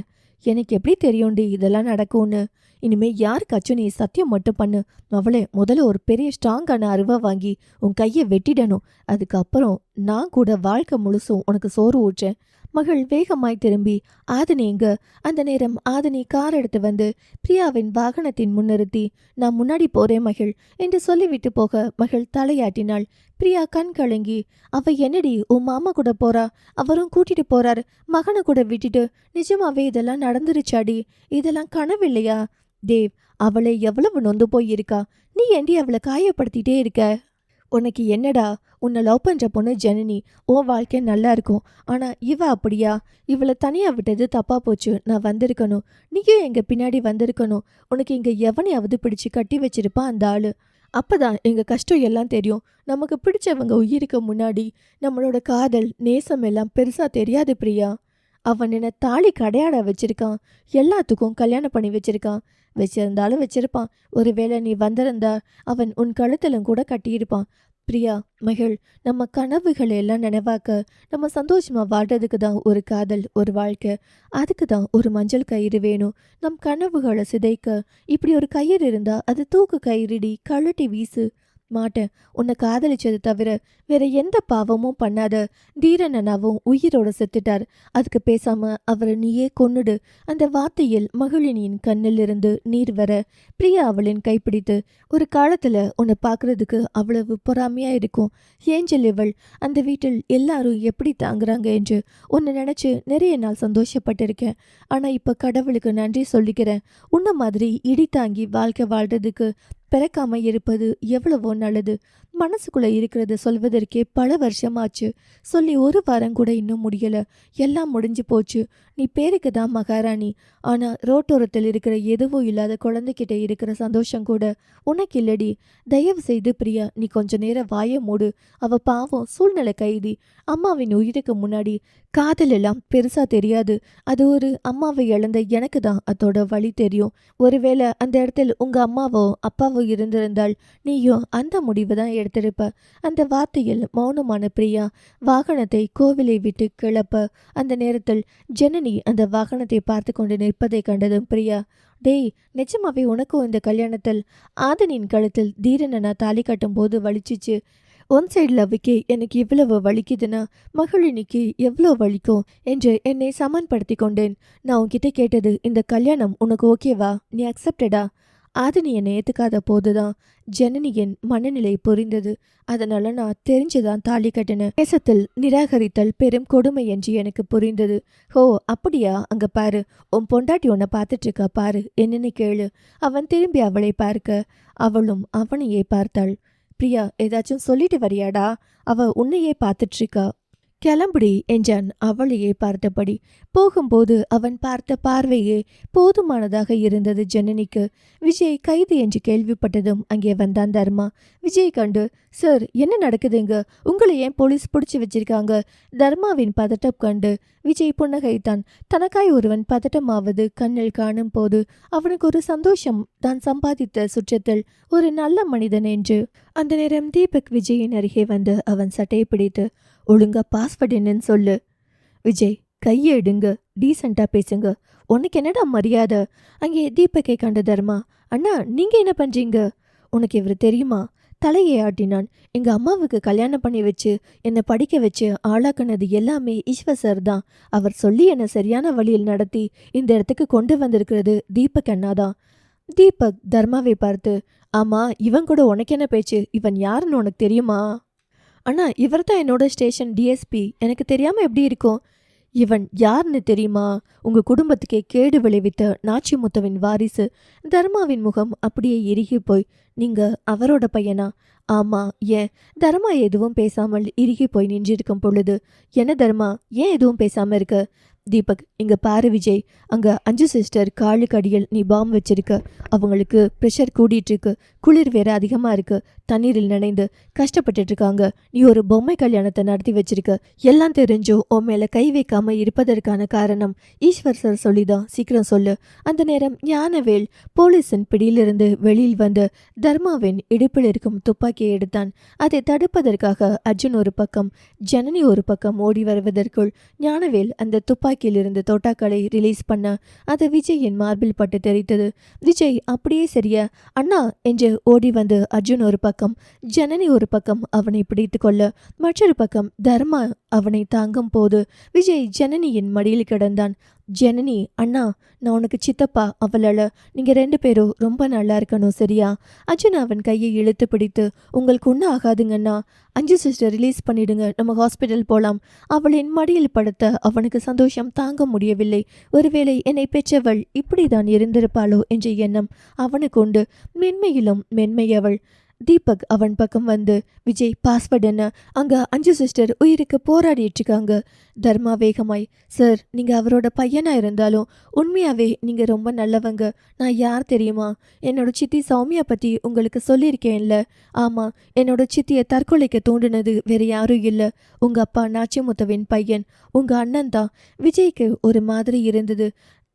எனக்கு எப்படி தெரியும்டி இதெல்லாம் நடக்கும்னு? இனிமே யாருக்காச்சும் நீ சத்தியம் மட்டும் பண்ணு. அவளே முதல்ல ஒரு பெரிய ஸ்ட்ராங்கான அருவா வாங்கி உன் கையை வெட்டிடணும். அதுக்கப்புறம் நான் கூட வாழ்க்கை முழுசும் உனக்கு சோறு ஊற்றேன். மகள் வேகமாய் திரும்பி, ஆதினி எங்க? அந்த நேரம் ஆதினி கார் எடுத்து வந்து பிரியாவின் வாகனத்தின் முன்னிறுத்தி, நான் முன்னாடி போறேன் மகள் என்று சொல்லிவிட்டு போக மகள் தலையாட்டினாள். பிரியா கண் கலங்கி, அவ என்னடி உன் மாமா கூட போறா? அவரும் கூட்டிட்டு போறாரு, மகனை கூட விட்டுட்டு. நிஜமாவே இதெல்லாம் நடந்துருச்சாடி? இதெல்லாம் கனவில்லையா? தேவ், அவளை எவ்வளவு நொந்து போய் இருக்கா. நீ ஏண்டி அவளை காயப்படுத்திட்டே இருக்க? உனக்கு என்னடா? உன்னை லவ் பண்ற பொண்ணு ஜனனி. உன் வாழ்க்கை நல்லா இருக்கும். ஆனா இவ அப்படியா? இவளை தனியா விட்டது தப்பா போச்சு. நான் வந்திருக்கணும். நீயும் எங்க பின்னாடி வந்திருக்கணும். உனக்கு இங்க எவனையாவது பிடிச்சு கட்டி வச்சிருப்பான் அந்த ஆளு. அப்பதான் எங்க கஷ்டம் எல்லாம் தெரியும். நமக்கு பிடிச்சவங்க உயிருக்கு முன்னாடி நம்மளோட காதல் நேசம் எல்லாம் பெருசா தெரியாது பிரியா. அவன் என்ன தாலி கடையாட வச்சிருக்கான். எல்லாத்துக்கும் கல்யாணம் பண்ணி வச்சிருக்கான். வச்சிருந்தாலும் வச்சிருப்பான். ஒருவேளை நீ வந்திருந்தா அவன் உன் கழுத்திலும் கூட கட்டியிருப்பான். பிரியா மகள், நம்ம கனவுகளை எல்லாம் நினைவாக்க, நம்ம சந்தோஷமா வாழ்றதுக்கு தான் ஒரு காதல், ஒரு வாழ்க்கை. அதுக்கு தான் ஒரு மஞ்சள் கயிறு வேணும். நம் கனவுகளை சிதைக்க இப்படி ஒரு கயிறு இருந்தா அது தூக்கு கயிறுடி. கழட்டி வீசு. மாட்டேன். உன்னை காதலிச்சது தவிர வேற எந்த பாவமும் பண்ணாத. தீரனனாவும் உயிரோட செத்துட்டார். அதுக்கு பேசாம அவரை நீயே கொன்னுடு. அந்த வார்த்தையில் மகிழினியின் கண்ணில் இருந்து நீர் வர பிரியா அவளின் கைப்பிடித்து, ஒரு காலத்துல உன்னை பார்க்கறதுக்கு அவ்வளவு பொறாமையா இருக்கும். ஏஞ்சல் இவள். அந்த வீட்டில் எல்லாரும் எப்படி தாங்குறாங்க என்று உன்னை நினைச்சு நிறைய நாள் சந்தோஷப்பட்டிருக்கேன். ஆனா இப்ப கடவுளுக்கு நன்றி சொல்லிக்கிறேன். உன்ன மாதிரி இடி தாங்கி வாழ்க்கை வாழ்றதுக்கு பிறக்காம இருப்பது எவ்வளவோ நல்லது. மனசுக்குள்ள இருக்கிறத சொல்வதற்கே பல வருஷமாச்சு. சொல்லி 1 வாரம் கூட இன்னும் முடியல. எல்லாம் முடிஞ்சு போச்சு. நீ பேருக்கு தான் மகாராணி. ஆனா ரோட்டோரத்தில் இருக்கிற எதுவும் இல்லாத குழந்தைகிட்ட இருக்கிற சந்தோஷம் கூட உனக்கு இல்லடி. தயவு செய்து பிரியா, நீ கொஞ்ச நேரம் வாய மூடு. அவ பாவம், சூழ்நிலை கைதி. அம்மாவின் உயிருக்கு முன்னாடி காதல் எல்லாம் பெருசா தெரியாது. அது ஒரு அம்மாவை இழந்த எனக்கு தான் அதோட வழி தெரியும். ஒருவேளை அந்த இடத்தில் உங்க அம்மாவோ அப்பாவோ இருந்திருந்தால் நீயும் அந்த முடிவு தான் எடுத்திருப்ப. அந்த வார்த்தையில் மௌனமான பிரியா வாகனத்தை கோவிலை விட்டு கிளப்ப, அந்த நேரத்தில் ஜனனி அந்த வாகனத்தை பார்த்து கொண்டு நிற்பதை கண்டதும் பிரியா, டேய், நிஜமாவே உனக்கும் இந்த கல்யாணத்தில் ஆதனின் கழுத்தில் தீரனனா தாலி கட்டும் போது வலிச்சிச்சு. ஒன் சைடு லவ்வுக்கே எனக்கு இவ்வளவு வலிக்குதுன்னா மகளினிக்கு எவ்வளோ வலிக்கும் என்று என்னை சமன்படுத்தி கொண்டேன். நான் உன்கிட்ட கேட்டது, இந்த கல்யாணம் உனக்கு ஓகேவா? நீ அக்செப்டடா? ஆதினி என்னை ஏற்றுக்காத போதுதான் ஜனனியின் மனநிலை புரிந்தது. அதனால நான் தெரிஞ்சுதான் தாலி கட்டினேன். தேசத்தில் நிராகரித்தல் பெரும் கொடுமை என்று எனக்கு புரிந்தது. ஹோ அப்படியா? அங்க பாரு, உன் பொண்டாட்டி உன்னை பார்த்துட்டு இருக்கா பாரு, என்னன்னு கேளு. அவன் திரும்பி அவளை பார்க்க அவளும் அவனையே பார்த்தாள். பிரியா, ஏதாச்சும் சொல்லிட்டு வரியாடா? அவ உன்னையே பார்த்துட்டு இருக்கா. கிளம்புடி என்றான் அவளையே பார்த்தபடி. போகும்போது அவன் பார்த்த பார்வையே போதுமானதாக இருந்தது ஜனனிக்கு. விஜய் கைது என்று கேள்விப்பட்டதும் அங்கே வந்தான் தர்மா. விஜய் கண்டு, சார் என்ன நடக்குதுங்க, உங்களை ஏன் போலீஸ் பிடிச்சி வச்சிருக்காங்க? தர்மாவின் பதட்டம் கண்டு விஜய் புன்னகைத்தான். தனக்காய் ஒருவன் பதட்டமாவது கண்ணில் காணும் போது அவனுக்கு ஒரு சந்தோஷம், தான் சம்பாதித்த சுற்றத்தில் ஒரு நல்ல மனிதன் என்று. அந்த நேரம் தீபக் விஜயின் அருகே வந்து அவன் சட்டையை பிடித்து, ஒழுங்கா பாஸ்வேர்ட் என்னன்னு சொல்லு. விஜய் கையை எடுங்க, டீசெண்டா பேசுங்க, உனக்கு என்னடா மரியாதை? அங்கே தீபக்கை கண்ட தர்மா, அண்ணா நீங்க என்ன பண்றீங்க? உனக்கு இவர் தெரியுமா? தலையை ஆட்டினான். எங்க அம்மாவுக்கு கல்யாணம் பண்ணி வச்சு என்னை படிக்க வச்சு ஆளாக்குனது எல்லாமே ஈஸ்வர் சார் தான். அவர் சொல்லி என்னை சரியான வழியில் நடத்தி இந்த இடத்துக்கு கொண்டு வந்திருக்கிறது தீபக் அண்ணாதான். தீபக் தர்மாவை பார்த்து, ஆமா இவன் கூட உனக்கு என்ன பேச்சு? இவன் யாருன்னு உனக்கு தெரியுமா? அண்ணா இவர் தான் என்னோட ஸ்டேஷன் டிஎஸ்பி, எனக்கு தெரியாமல் எப்படி இருக்கும்? இவன் யாருன்னு தெரியுமா? உங்க குடும்பத்துக்கே கேடு விளைவித்த நாச்சிமுத்துவின் வாரிசு. தர்மாவின் முகம் அப்படியே இறுகி போய், நீங்க அவரோட பையனா? ஆமா. ஏன்? தர்மா எதுவும் பேசாமல் இறுகி போய் நின்றிருக்கும் பொழுது, என்ன தர்மா ஏன் எதுவும் பேசாம இருக்க? தீபக், இங்க பாரு விஜய், அங்க 5 சிஸ்டர் காலுக்கு அடியில் நீ பாம் வச்சிருக்க. அவங்களுக்கு ப்ரெஷர் கூடிட்டு இருக்கு, குளிர் வேற அதிகமா இருக்கு, தண்ணீரில் நனைந்து கஷ்டப்பட்டுட்டு இருக்காங்க. நீ ஒரு பொம்மை கல்யாணத்தை நடத்தி வச்சிருக்க. எல்லாம் தெரிஞ்சும் உன் மேல கை வைக்காம இருப்பதற்கான காரணம் ஈஸ்வர் சார் சொல்லிதான், சீக்கிரம் சொல்லு. அந்த நேரம் ஞானவேல் போலீஸின் பிடியிலிருந்து வெளியில் வந்து தர்மாவின் இடுப்பில் இருக்கும் துப்பாக்கியை எடுத்தான். அதை தடுப்பதற்காக அர்ஜுன் ஒரு பக்கம், ஜனனி ஒரு பக்கம் ஓடி வருவதற்குள் ஞானவேல் அந்த துப்பாக்கியிலிருந்து தோட்டாக்களை ரிலீஸ் பண்ண அது விஜயின் மார்பில் பட்டு தெரித்தது. விஜய் அப்படியே சரியா அண்ணா என்று ஓடி வந்து அர்ஜுன் ஒரு பக்கம், ஜனனி ஒரு பக்கம் அவனை பிடித்து கொள்ள, மற்றொரு பக்கம் தர்மா அவனை தாங்கும் போது விஜய் ஜனனியின் மடியில் கிடந்தான். ஜனனி, அண்ணா நான் உனக்கு சித்தப்பா, அவளால நீங்க 2 பேரும் ரொம்ப நல்லா இருக்கணும், சரியா? அர்ஜுன் அவன் கையை இழுத்து பிடித்து, உங்களுக்கு ஒன்றும் ஆகாதுங்கண்ணா, 5 சிஸ்டர் ரிலீஸ் பண்ணிடுங்க, நம்ம ஹாஸ்பிட்டல் போலாம். அவளின் மடியில் படுத்த அவனுக்கு சந்தோஷம் தாங்க முடியவில்லை. ஒருவேளை என்னை பெற்றவள் இப்படிதான் இருந்திருப்பாளோ என்ற எண்ணம் அவனுக்கு உண்டு. மென்மையிலும் மென்மையவள். தீபக் அவன் பக்கம் வந்து, விஜய் பாஸ்வேர்ட் என்ன? அங்க 5 சிஸ்டர் உயிருக்கு போராடிட்டு இருக்காங்க. தர்மா வேகமாய், சார் நீங்க அவரோட பையனா இருந்தாலும் உண்மையாவே நீங்க ரொம்ப நல்லவங்க. நான் யார் தெரியுமா? என்னோட சித்தி சௌமியா பத்தி உங்களுக்கு சொல்லியிருக்கேன்ல. ஆமா, என்னோட சித்தியை தற்கொலைக்கு தூண்டினது வேற யாரும் இல்லை, உங்க அப்பா நாச்சிமுத்துவின் பையன், உங்க அண்ணன் தான். விஜய்க்கு ஒரு மாதிரி இருந்தது.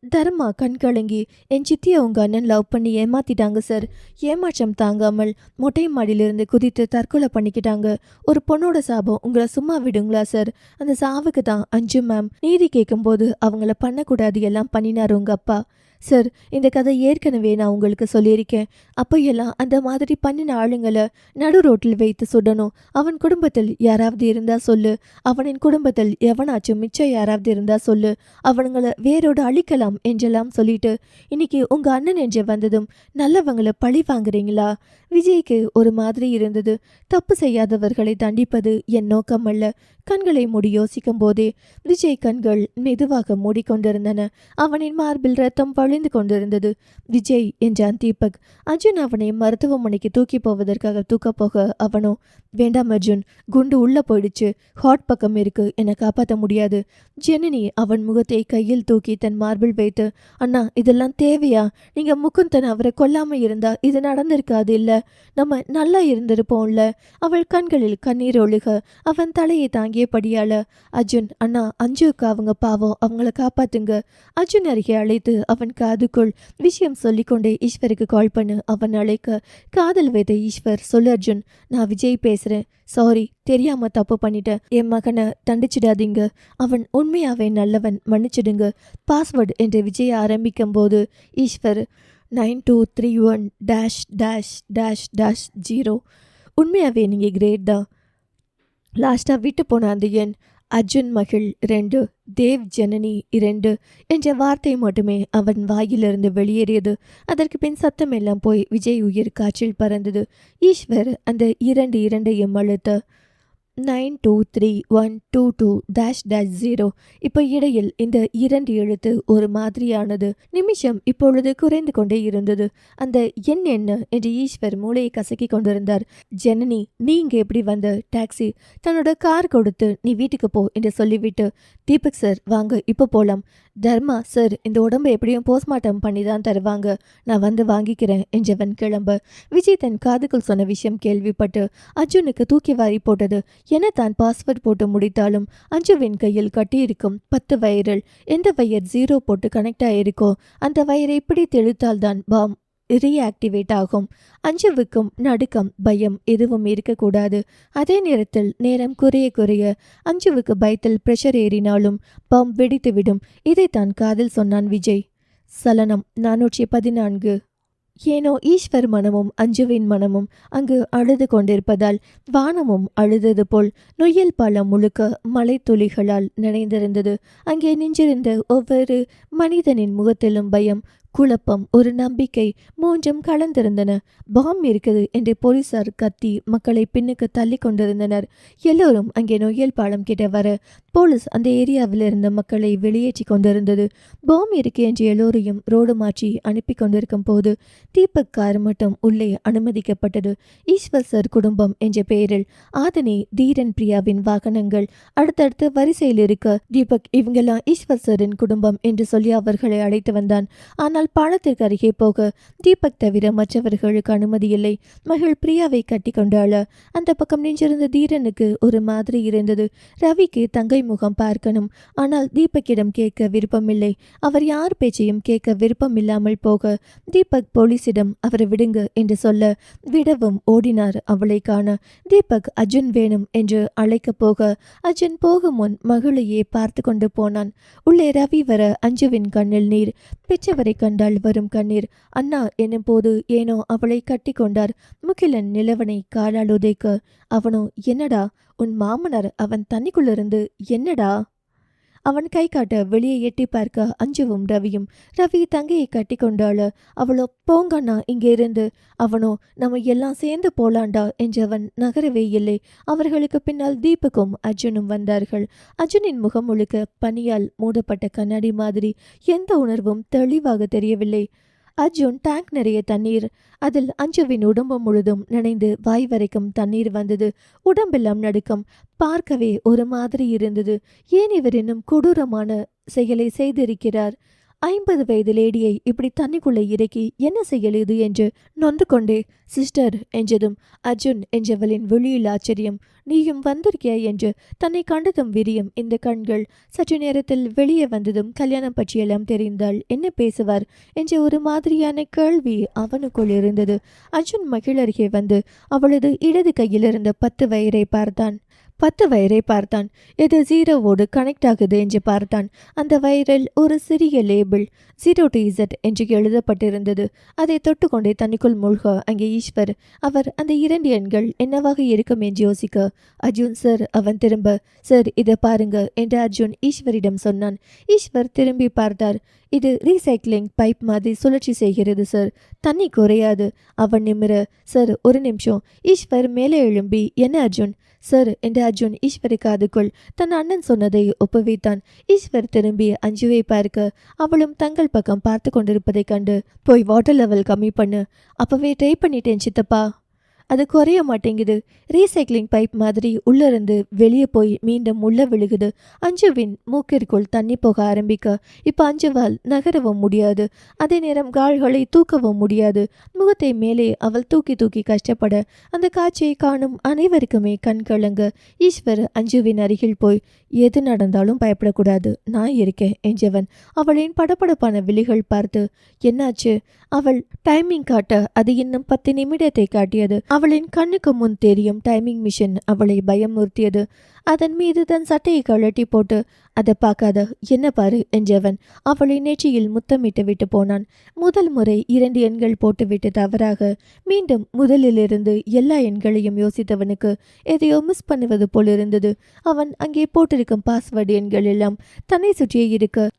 தர்மா கண் கலங்கி, என் சித்தியை உங்க அண்ணன் லவ் பண்ணி ஏமாத்திட்டாங்க சார். ஏமாற்றம் தாங்காமல் மொட்டை மாடியிலிருந்து குதித்து தற்கொலை பண்ணிக்கிட்டாங்க. ஒரு பொண்ணோட சாபம் உங்களை சும்மா விடுங்களா சார்? அந்த சாவுக்கு தான் அஞ்சு மேம் நீதி கேட்கும்போது அவங்கள பண்ணக்கூடாது எல்லாம் பண்ணினார் உங்க அப்பா. சார் இந்த கதை ஏற்கனவே நான் உங்களுக்கு சொல்லியிருக்கேன். அப்போ எல்லாம் அந்த மாதிரி பண்ணின ஆளுங்களை நடு ரோட்டில் வைத்து சுடணும். அவன் குடும்பத்தில் யாராவது இருந்தா சொல்லு, அவனின் குடும்பத்தில் எவனாச்சும் மிச்சம் யாராவது இருந்தா சொல்லு, அவனுங்களை வேரோடு அழிக்கலாம் என்றெல்லாம் சொல்லிட்டு இன்னைக்கு உங்க அண்ணன் என்று வந்ததும் நல்லவங்களை பழி வாங்குறீங்களா? விஜய்க்கு ஒரு மாதிரி இருந்தது. தப்பு செய்யாதவர்களை தண்டிப்பது என் நோக்கம் அல்ல. கண்களை மூடி யோசிக்கும் போதே விஜய் கண்கள் மெதுவாக மூடிக்கொண்டிருந்தன. அவனின் மார்பில் ரத்தம் வழிந்து கொண்டிருந்தது. விஜய் என்றான் தீபக். அர்ஜுன் அவனை மருத்துவமனைக்கு தூக்கி போவதற்காக தூக்க போக அவனோ, வேண்டாம் அர்ஜுன், குண்டு உள்ள போயிடுச்சு, ஹாட் பக்கம் இருக்கு, என்னை காப்பாற்ற முடியாது. ஜெனனி அவன் முகத்தை கையில் தூக்கி தன் மார்பில் வைத்து, அண்ணா இதெல்லாம் தேவையா? நீங்க முகுந்தன் அவரை கொல்லாம இருந்தா இது நடந்திருக்காது இல்ல, நம்ம நல்லா இருந்திருப்போம்ல. அவள் கண்களில் கண்ணீர் ஒழுக அவன் தலையை தாங்கியபடியால, அர்ஜுன் அண்ணா அஞ்சுக்கு அவங்க பாவம், அவங்கள காப்பாத்துங்க. அர்ஜுன் அருகே அழைத்து அவன் காதுக்குள் விஷயம் சொல்லிக்கொண்டே ஈஸ்வருக்கு கால் பண்ணு அவன் அழைக்க, காதல் வைத்த ஈஸ்வர், சொல்லு அர்ஜுன், நான் விஜய் பேசுறேன், சாரி தெரியாம தப்பு பண்ணிட்டேன், என் மகனை தண்டிச்சிடாதீங்க, அவன் உண்மையாவே நல்லவன், மன்னிச்சிடுங்க. பாஸ்வேர்டு என்று விஜய் ஆரம்பிக்கும் போது ஈஸ்வர் 9231-0. உண்மையாவே நீங்க கிரேட் தான். லாஸ்டா விட்டு போன அந்த எண் அர்ஜுன் மகிழ் 2, தேவ் ஜனனி 2 என்ற வார்த்தை மட்டுமே அவன் வாயிலிருந்து வெளியேறியது. அதற்கு பின் சத்தம் எல்லாம் போய் விஜய் உயிர் காற்றில் பறந்தது. ஈஸ்வர் அந்த 2 2ஐயும் அழுத்த, 923122-0. இப்போ இடையில் இந்த 2 எழுத்து ஒரு மாதிரியானது. நிமிஷம் இப்பொழுது குறைந்து கொண்டே இருந்தது. அந்த எண் என்ன என்று ஈஸ்வர் மூளையை கசக்கி கொண்டிருந்தார். ஜனனி, நீ இங்கே எப்படி வந்த? டாக்ஸி தன்னோட கார் கொடுத்து நீ வீட்டுக்கு போ என்று சொல்லிவிட்டு, தீபக் சார் வாங்க இப்போ போலாம். தர்மா சார், இந்த உடம்பை எப்படியும் போஸ்ட்மார்ட்டம் பண்ணி தான் தருவாங்க, நான் வந்து வாங்கிக்கிறேன் என்றவன் கிளம்ப, விஜய் தன் காதுக்குள் சொன்ன விஷயம் கேள்விப்பட்டு அர்ஜுனுக்கு தூக்கி வாரி போட்டது. என தான் பாஸ்வேர்ட் போட்டு முடித்தாலும் அஞ்சுவின் கையில் கட்டியிருக்கும் 10 வயரில் எந்த வயர் 0 போட்டு கனெக்ட் ஆயிருக்கோ அந்த வயரை பிடித்து இழுத்தால்தான் பாம் ரீஆக்டிவேட் ஆகும். அஞ்சுவுக்கும் நடுக்கம், பயம் எதுவும் இருக்கக்கூடாது. அதே நேரத்தில் நேரம் குறைய குறைய அஞ்சுவுக்கு பயத்தில் பிரஷர் ஏறினாலும் பாம் வெடித்துவிடும். இதைத்தான் காதில் சொன்னான் விஜய். சலனம் 414. ஏனோ ஈஸ்வர் மனமும் அஞ்சுவின் மனமும் அங்கு அழுது கொண்டிருப்பதால் வானமும் அழுதது போல் நொய்யல் பாலம் முழுக்க மலை துளிகளால் நனைந்திருந்தது. அங்கே நின்றிருந்த ஒவ்வொரு மனிதனின் முகத்திலும் பயம், குழப்பம், ஒரு நம்பிக்கை மூன்றும் கலந்திருந்தன. பாம் இருக்குது என்று போலீசார் கத்தி மக்களை பின்னுக்கு தள்ளி கொண்டிருந்தனர். எல்லோரும் அங்கே நொய்யல் பாலம் கிட்ட வர போலீஸ் அந்த ஏரியாவில் இருந்த மக்களை வெளியேற்றி கொண்டிருந்தது. பாம் இருக்கு என்று எல்லோரையும் ரோடு மாற்றி அனுப்பி கொண்டிருக்கும் போது தீபக் கார் மட்டும் உள்ளே அனுமதிக்கப்பட்டது. ஈஸ்வர் சார் குடும்பம் என்ற பெயரில் ஆதனி, தீரன், பிரியாவின் வாகனங்கள் அடுத்தடுத்து வரிசையில் இருக்க தீபக் இவங்கெல்லாம் ஈஸ்வர் சாரின் குடும்பம் என்று சொல்லி அவர்களை அழைத்து வந்தான். ஆனால் பாலத்திற்கு அருகே போக தீபக் தவிர மற்றவர்களுக்கு அனுமதி இல்லை. மகள் பிரியாவை கட்டி கொண்டாள. அந்த பக்கம் நின்றிருந்த தீரனுக்கு ஒரு மாதிரி இருந்தது. ரவிக்கு தங்கை முகம் பார்க்கணும், ஆனால் தீபக்கிடம் கேட்க விருப்பமில்லை. அவர் யார் பேச்சையும் கேட்க விருப்பம் இல்லாமல் போக தீபக் போலீசிடம் அவரை விடுங்க என்று சொல்ல விடவும் ஓடினார் அவளை காண. தீபக் அர்ஜுன் வேணும் என்று அழைக்க போக அர்ஜுன் போகும் முன் மகளையே பார்த்து கொண்டு போனான். உள்ளே ரவி வர அஞ்சுவின் கண்ணில் நீர், பெற்றவரை கண்டால் வரும் கண்ணீர். அண்ணா என்னும் போது ஏனோ அவளை கட்டி கொண்டார். முகிலன் நிலவனை காலால் உதைக்க அவனோ, என்னடா உன் மாமனார், அவன் தண்ணிக்குள்ளிருந்து என்னடா? அவன் கை காட்ட வெளியே எட்டி பார்க்க அஞ்சுவும் ரவியும். ரவி தங்கையை கட்டி கொண்டாள. அவளோ, போங்கண்ணா இங்கே இருந்து. அவனோ, நம்ம எல்லாம் சேர்ந்து போலாண்டா என்றவன் நகரவே இல்லை. அவர்களுக்கு பின்னால் தீபக்கும் அர்ஜுனும் வந்தார்கள். அர்ஜுனின் முகம் முழுக்க பனியால் மூடப்பட்ட கண்ணாடி மாதிரி, எந்த உணர்வும் தெளிவாக தெரியவில்லை. அர்ஜுன் டேங்க் நிறைய தண்ணீர், அதில் அஞ்சுவின் உடம்பு முழுதும் நனைந்து வாய் வரைக்கும் தண்ணீர் வந்தது. உடம்பெல்லாம் நடுக்கம், பார்க்கவே ஒரு மாதிரி இருந்தது. ஏன் இவர் இன்னும் கொடூரமான செயலை செய்திருக்கிறார்? 50 வயது லேடியை இப்படி தண்ணிக்குள்ளே இறக்கி என்ன செயல் இது என்று நொந்து கொண்டே சிஸ்டர் என்றதும் அர்ஜுன் என்றவளின் வெளியில் ஆச்சரியம். நீயும் வந்திருக்கியா என்று தன்னை கண்டதும் விரியும் இந்த கண்கள். சற்று நேரத்தில் வெளியே வந்ததும் கல்யாணம் பற்றியெல்லாம் தெரிந்தால் என்ன பேசுவார் என்ற ஒரு மாதிரியான கேள்வி அவனுக்குள் இருந்தது. அர்ஜுன் மகிழ் அருகே வந்து அவளது இடது கையில் இருந்த 10 வயரை பார்த்தான். 10 வயரை பார்த்தான். இது 0வோடு கனெக்ட் ஆகுது என்று பார்த்தான். அந்த வயரில் ஒரு சிறிய லேபிள் 0 to Z என்று எழுதப்பட்டிருந்தது. அதை தொட்டுக்கொண்டே தண்ணிக்குள் மூழ்க அங்கே ஈஸ்வர். அவர் அந்த 2 எண்கள் என்னவாக இருக்கும் என்று யோசிக்க, அர்ஜுன் சார். அவன் திரும்ப, சார் இதை பாருங்க என்று அர்ஜுன் ஈஸ்வரிடம் சொன்னான். ஈஸ்வர் திரும்பி பார்த்தார். இது ரீசைக்ளிங் பைப் மாதிரி சுழற்சி செய்கிறது சார், தண்ணி குறையாது. அவன் நிமிர, சார் ஒரு நிமிஷம். ஈஸ்வர் மேலே எழும்பி, என்ன அர்ஜுன் சார் என்று அர்ஜுன் ஈஸ்வரி காதுக்குள் தன் அண்ணன் சொன்னதை ஒப்புவித்தான். ஈஸ்வர் திரும்பி அஞ்சுவை பார்க்க அவளும் தங்கள் பக்கம் பார்த்து கொண்டிருப்பதை கண்டு, போய் வாட்டர் லெவல் கம்மி பண்ணு. அப்பவே ட்ரை பண்ணிட்டேன் சித்தப்பா, அது குறைய மாட்டேங்குது. ரீசைக்ளிங் பைப் மாதிரி உள்ளிருந்து வெளியே போய் மீண்டும் உள்ள விழுகுது. அஞ்சுவின் மூக்கிற்குள் தண்ணி போக ஆரம்பிக்க இப்போ அஞ்சுவால் நகரவும் முடியாது. அதே நேரம் கால்களை தூக்கவும் முடியாது. முகத்தை மேலே அவள் தூக்கி தூக்கி கஷ்டப்பட அந்த காட்சியை காணும் அனைவருக்குமே கண் கலங்க. ஈஸ்வர் அஞ்சுவின் அருகில் போய், எது நடந்தாலும் பயப்படக்கூடாது, நான் இருக்கேன் என்றவன் அவளின் படபடப்பான விழிகள் பார்த்து, என்னாச்சு? அவள் டைமிங் காட்ட அது இன்னும் 10 நிமிடத்தை காட்டியது. அவளின் கண்ணுக்கு முன் தெரியும் டைமிங் மிஷின் அவளை பயமுறுத்தியது. அதன் மீது தன் சட்டையை கழட்டி போட்டு, அதை பார்க்காத, என்ன பாரு என்றவன் அவளை நெற்றியில் முத்தமிட்டு விட்டு போனான். முதல் முறை 2 எண்கள் போட்டுவிட்டு தவறாக மீண்டும் முதலிலிருந்து எல்லா எண்களையும் யோசித்தவனுக்கு எதையோ மிஸ் பண்ணுவது போல் இருந்தது. அவன் அங்கே போட்டிருக்கும் பாஸ்வேர்டு எண்கள் எல்லாம் தன்னை சுற்றியே இருக்க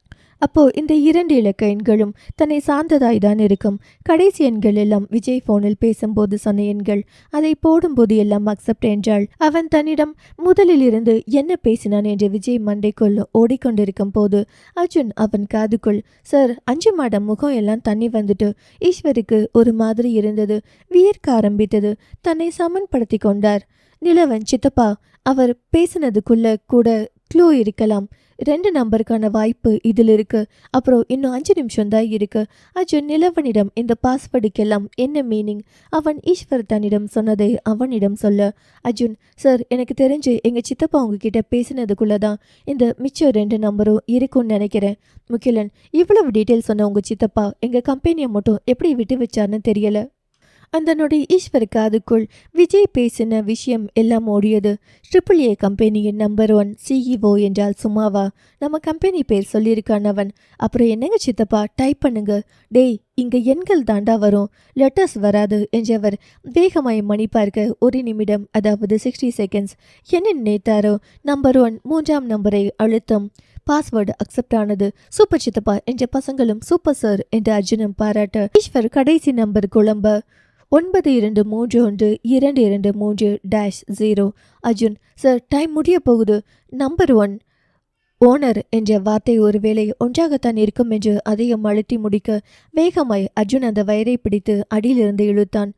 அப்போ இந்த 2 இலக்க எண்களும் தன்னை சார்ந்ததாய் தான் இருக்கும். கடைசி எண்கள் எல்லாம் விஜய் போனில் பேசும்போது சொன்ன எண்கள். அதை போடும்போது எல்லாம் அக்செப்ட் என்றாள். அவன் தன்னிடம் முதலில் இருந்து என்ன பேசினான் என்று விஜய் மண்டைக்குள் ஓடிக்கொண்டிருக்கும் போது அர்ஜுன் அவன் காதுக்குள், சார் 5 மாடம் முகம் எல்லாம் தண்ணி வந்துட்டு ஈஸ்வருக்கு ஒரு மாதிரி இருந்தது. வியர்க்க ஆரம்பித்தது. தன்னை சமன்படுத்தி கொண்டார். நிலவன், சித்தப்பா, அவர் பேசினதுக்குள்ள கூட க்ளூ இருக்கலாம். 2 நம்பருக்கான வாய்ப்பு இதில் இருக்கு. அப்புறம் இன்னும் 5 நிமிஷம் தான் இருக்கு. அர்ஜுன் நிலவனிடம் இந்த பாஸ்வேர்டுக்கெல்லாம் என்ன மீனிங்? அவன் ஈஸ்வர் தன்னிடம் சொன்னதை அவனிடம் சொல்ல, அர்ஜுன், சார், எனக்கு தெரிஞ்சு எங்கள் சித்தப்பா உங்ககிட்ட பேசினதுக்குள்ளதான் இந்த மிச்சம் 2 நம்பரும் இருக்கும்னு நினைக்கிறேன். முகிலன், இவ்வளவு டீட்டெயில் சொன்ன உங்கள் சித்தப்பா எங்கள் கம்பெனியை மட்டும் எப்படி விட்டு வச்சார்னு தெரியல. அந்த நொடி ஈஸ்வருக்கு அதுக்குள் விஜய் பேசின விஷயம் எல்லாம் ஓடியது. AAA கம்பெனியின் நம்பர் 1 CEO என்றால் சும்மாவா? நம்ம கம்பெனி பேர் சொல்லியிருக்கான் அவன். அப்புறம் என்னங்க சித்தப்பா, டைப் பண்ணுங்க. டேய், இங்க எண்கள் தாண்டா வரும், லெட்டர்ஸ் வராது என்றவர் வேகமாய் மணி பார்க்க 1 நிமிடம், அதாவது 60 செகண்ட்ஸ். என்ன நினைத்தாரோ, நம்பர் 1 3ஆம் நம்பரை அழுத்தம். பாஸ்வேர்டு அக்செப்ட் ஆனது. சூப்பர் சித்தப்பா என்ற பசங்களும் சூப்பர் சார் என்று அர்ஜுனும் பாராட்ட ஈஸ்வர் கடைசி நம்பர் குழம்ப 92312223-0. அர்ஜுன், சார், டைம் முடிய போகுது. நம்பர் 1 ஓனர் என்ற வார்த்தை ஒருவேளை ஒன்றாகத்தான் இருக்கும் என்று அதையும் அழுத்தி முடிக்க வேகமாய் அர்ஜுன் அந்த வயரை பிடித்து அடியிலிருந்து இழுத்தான்.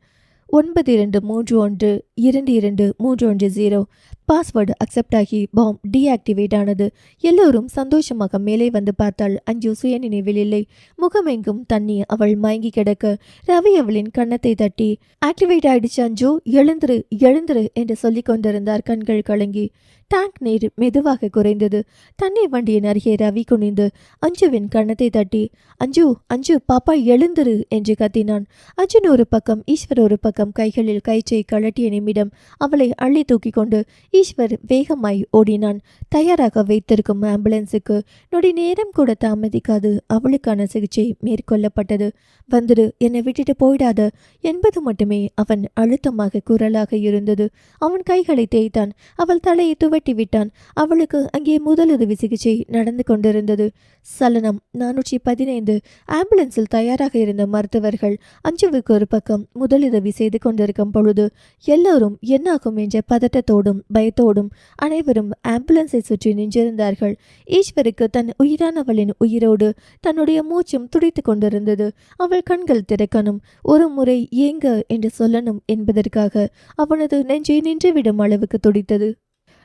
9231222310. பாஸ்வேர்டு அக்செப்ட் ஆகி பாம் டீஆக்டிவேட் ஆனது. எல்லோரும் சந்தோஷமாக மேலே வந்து பார்த்தாள். அஞ்சு சுய நினைவில் இல்லை. முகமெங்கும் தண்ணி. அவள் மயங்கி கிடக்க ரவி அவளின் கன்னத்தை தட்டி, ஆக்டிவேட் ஆயிடுச்சு அஞ்சு, எழுந்துரு எழுந்துரு என்று சொல்லிக் கொண்டிருந்தார் கண்கள் கலங்கி. டேங்க் நீர் மெதுவாக குறைந்தது. தண்ணீர் வண்டியின் அருகே ரவி குனிந்து அஞ்சுவின் கன்னத்தை தட்டி, அஞ்சு அஞ்சு பாப்பா எழுந்துரு என்று கத்தினான். அர்ஜுன் ஒரு பக்கம், ஈஸ்வர் ஒரு பக்கம் கைகளில் கயிற்றை கழட்டிய நிமிடம் அவளை அள்ளி தூக்கி கொண்டு ஈஸ்வர் வேகமாய் ஓடினான். தயாராக வைத்திருக்கும் ஆம்புலன்ஸுக்கு நொடி நேரம் கூட தாமதிக்காது அவளுக்கான சிகிச்சை மேற்கொள்ளப்பட்டது. வந்துடு, என்னை விட்டுட்டு போயிடாத என்பது மட்டுமே அவன் அழுத்தமாக குரலாக இருந்தது. அவன் கைகளை தேய்த்தான். அவள் தலையை துவட்டி விட்டான். அவளுக்கு அங்கே முதலுதவி சிகிச்சை நடந்து கொண்டிருந்தது. சலனம் 415. ஆம்புலன்ஸில் தயாராக இருந்த மருத்துவர்கள் அஞ்சுவுக்கு ஒரு பக்கம் முதலுதவி செய்து கொண்டிருக்கும் பொழுது எல்லோரும் என்னாகும் என்ற பதட்டத்தோடும் பயத்தோடும் அனைவரும் ஆம்புலன்ஸை சுற்றி நின்றிருந்தார்கள். ஈஸ்வருக்கு தன் உயிரானவளின் உயிரோடு தன்னுடைய மூச்சும் துடித்து கொண்டிருந்தது. அவள் கண்கள் திறக்கணும், ஒரு முறை ஏங்க என்று சொல்லணும் என்பதற்காக அவனது நெஞ்சை நின்றுவிடும் அளவுக்கு துடித்தது.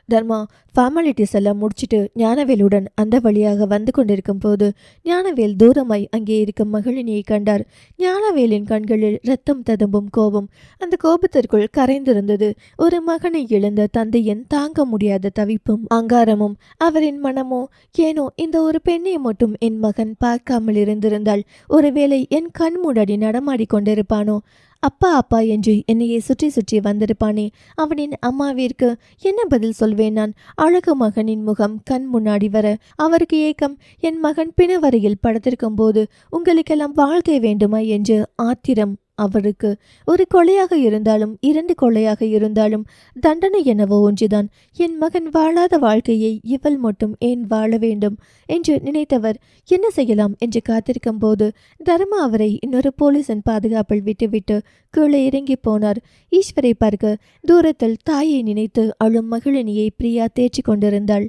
தர்மா ஃபார்மாலிட்டிஸ் எல்லாம் முடிச்சுட்டு ஞானவேலுடன் அந்த வழியாக வந்து கொண்டிருக்கும் போது ஞானவேல் தூரமாய் அங்கே இருக்கும் மகளினியை கண்டார். ஞானவேலின் கண்களில் இரத்தம் ததும்பும் கோபம். அந்த கோபத்திற்குள் கரைந்திருந்தது ஒரு மகனை இழந்த தந்தையின் தாங்க முடியாத தவிப்பும் அங்காரமும். அவரின் மனமோ ஏனோ இந்த ஒரு பெண்ணை மட்டும் என் மகன் பார்க்காமல் இருந்திருந்தால் ஒருவேளை என் கண் மூடாடி நடமாடி கொண்டிருப்பானோ, அப்பா அப்பா என்று என்னையே சுற்றி சுற்றி வந்திருப்பானே. அவனின் அம்மாவிற்கு என்ன பதில் சொல்வேன் நான்? அழகு மகனின் முகம் கண் முன்னாடி வர அவருக்கு ஏக்கம். என் மகன் பிணவரையில் படுத்திருக்கும் போது உங்களுக்கெல்லாம் வாழ்க்கை வேண்டுமா என்று ஆத்திரம் அவருக்கு. ஒரு கொலையாக இருந்தாலும் 2 கொலையாக இருந்தாலும் தண்டனை என்னவோ ஒன்றுதான். என் மகன் வாழாத வாழ்க்கையை இவள் மட்டும் ஏன் வாழ வேண்டும் என்று நினைத்தவர் என்ன செய்யலாம் என்று காத்திருக்கும் போது தர்மா அவரை இன்னொரு போலீஸின் பாதுகாப்பில் விட்டுவிட்டு கீழே இறங்கி போனார். ஈஸ்வரை பார்க்க தூரத்தில் தாயை நினைத்து அழும் மகிழினியை பிரியா தேய்ச்சி கொண்டிருந்தாள்.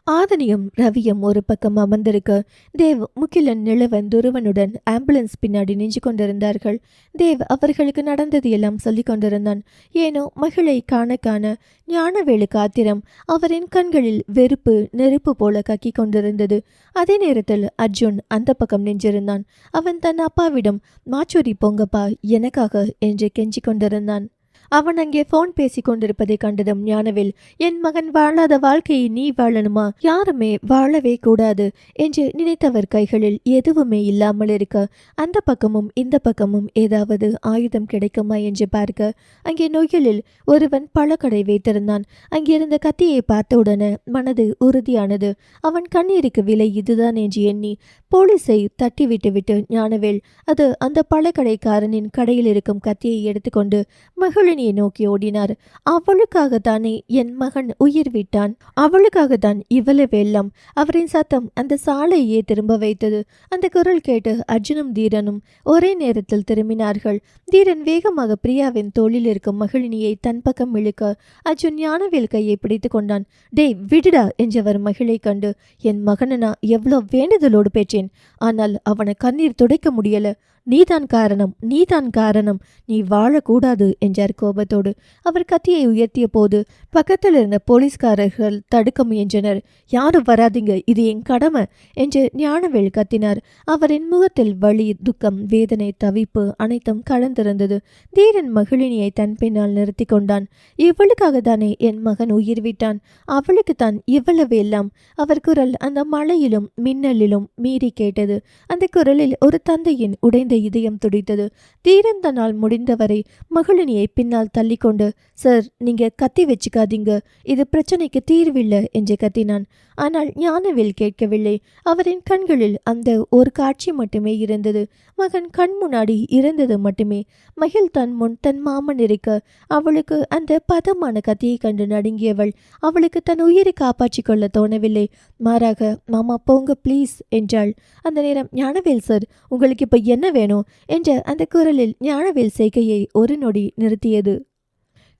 ஆதனியும் ரவியும் ஒரு பக்கம் அமர்ந்திருக்க தேவ், முகிலன், நிலவன், துருவனுடன் ஆம்புலன்ஸ் பின்னாடி நின்று கொண்டிருந்தார்கள். தேவ் அவர்களுக்கு நடந்தது எல்லாம் சொல்லி கொண்டிருந்தான். ஏனோ மகளை காண காண ஞானவேலுக்கு ஆத்திரம். அவரின் கண்களில் வெறுப்பு நெருப்பு போல கக்கி கொண்டிருந்தது. அதே நேரத்தில் அர்ஜுன் அந்த பக்கம் நின்றிருந்தான். அவன் தன் அப்பாவிடம் மாச்சூரி பொங்கப்பா எனக்காக என்று கெஞ்சி கொண்டிருந்தான். அவன் அங்கே போன் பேசி கொண்டிருப்பதை கண்டதும் ஞானவேல், என் மகன் வாழாத வாழ்க்கையை நீ வாழணுமா? யாருமே வாழவே கூடாது என்று நினைத்தவர் கைகளில் எதுவுமே இல்லாமல் இருக்க அந்த பக்கமும் இந்த பக்கமும் ஏதாவது ஆயுதம் கிடைக்குமா என்று பார்க்க அங்கே நொய்யலில் ஒருவன் பழக்கடை வைத்திருந்தான். அங்கிருந்த கத்தியை பார்த்தவுடனே மனது உறுதியானது. அவன் கண்ணீருக்கு விலை இதுதான் என்று எண்ணி போலீஸை தட்டி விட்டுவிட்டு ஞானவேல் அது அந்த பழக்கடைக்காரனின் கடையில் இருக்கும் கத்தியை எடுத்துக்கொண்டு மகளினி மகிழினியை நோக்கி ஓடினார். அவளுக்காகத்தானே என் மகன் உயிர் விட்டான், அவளுக்காகத்தான் இவ்வளவு எல்லாம். அவரின் சத்தம் அந்த சாலையே திரும்ப வைத்தது. அந்த குரல் கேட்டு அர்ஜுனும் தீரனும் ஒரே நேரத்தில் திரும்பினார்கள். தீரன் வேகமாக பிரியாவின் தோளில் இருக்கும் மகிழினியை தன் பக்கம் இழுக்க அர்ஜுன் ஞானவேல் கையை பிடித்து கொண்டான். டேய் விடுடா என்றவர் மகிழை கண்டு, என் மகனை நான் எவ்வளோ வேண்டுதலோடு பெற்றேன், ஆனால் அவனை கண்ணீர் துடைக்க முடியல. நீதான் காரணம், நீதான் காரணம், நீ வாழக்கூடாது என்றார் கோபத்தோடு. அவர் கத்தியை உயர்த்திய போது பக்கத்தில் இருந்த போலீஸ்காரர்கள் தடுக்க முயன்றனர். யாரும் வராதிங்க, இது என் கடமை என்று ஞானவேல் கத்தினார். அவரின் முகத்தில் வலி, துக்கம், வேதனை, தவிப்பு அனைத்தும் கலந்திருந்தது. தீரன் மகிழினியை தன் பின்னால் நிறுத்தி கொண்டான். இவளுக்காக தானே என் மகன் உயிர் விட்டான், அவளுக்கு தான் இவ்வளவு எல்லாம். அவர் குரல் அந்த மழையிலும் மின்னலிலும் மீறி கேட்டது. அந்த குரலில் ஒரு தந்தையின் உடைந்த இதயம் துடித்தது. தீரன் தன்னால் முடிந்தவரை மகிழினியை பின்னால் தள்ளி கொண்டு, சார் நீங்க கத்தி வச்சுக்காதீங்க, இது பிரச்சனைக்கு தீர்வில்லை என்று கத்தினான். ஆனால் ஞானவேல் கேட்கவில்லை. அவரின் கண்களில் அந்த ஒரு காட்சி மட்டுமே இருந்தது. மகன் கண் முன்னாடி இருந்தது மட்டுமே. மகிழ் தன் முன் தன் மாமன் இருக்க அவளுக்கு அந்த பதமான கத்தியை கண்டு நடுங்கியவள். அவளுக்கு தன் உயிரை காப்பாற்றி கொள்ள தோணவில்லை. மாறாக, மாமா போங்க ப்ளீஸ் என்றாள். அந்த நேரம் ஞானவேல் சார், உங்களுக்கு இப்போ என்ன வேணும் என்ற அந்த குரலில் ஞானவேல் செய்கையை ஒரு நொடி நிறுத்தியது.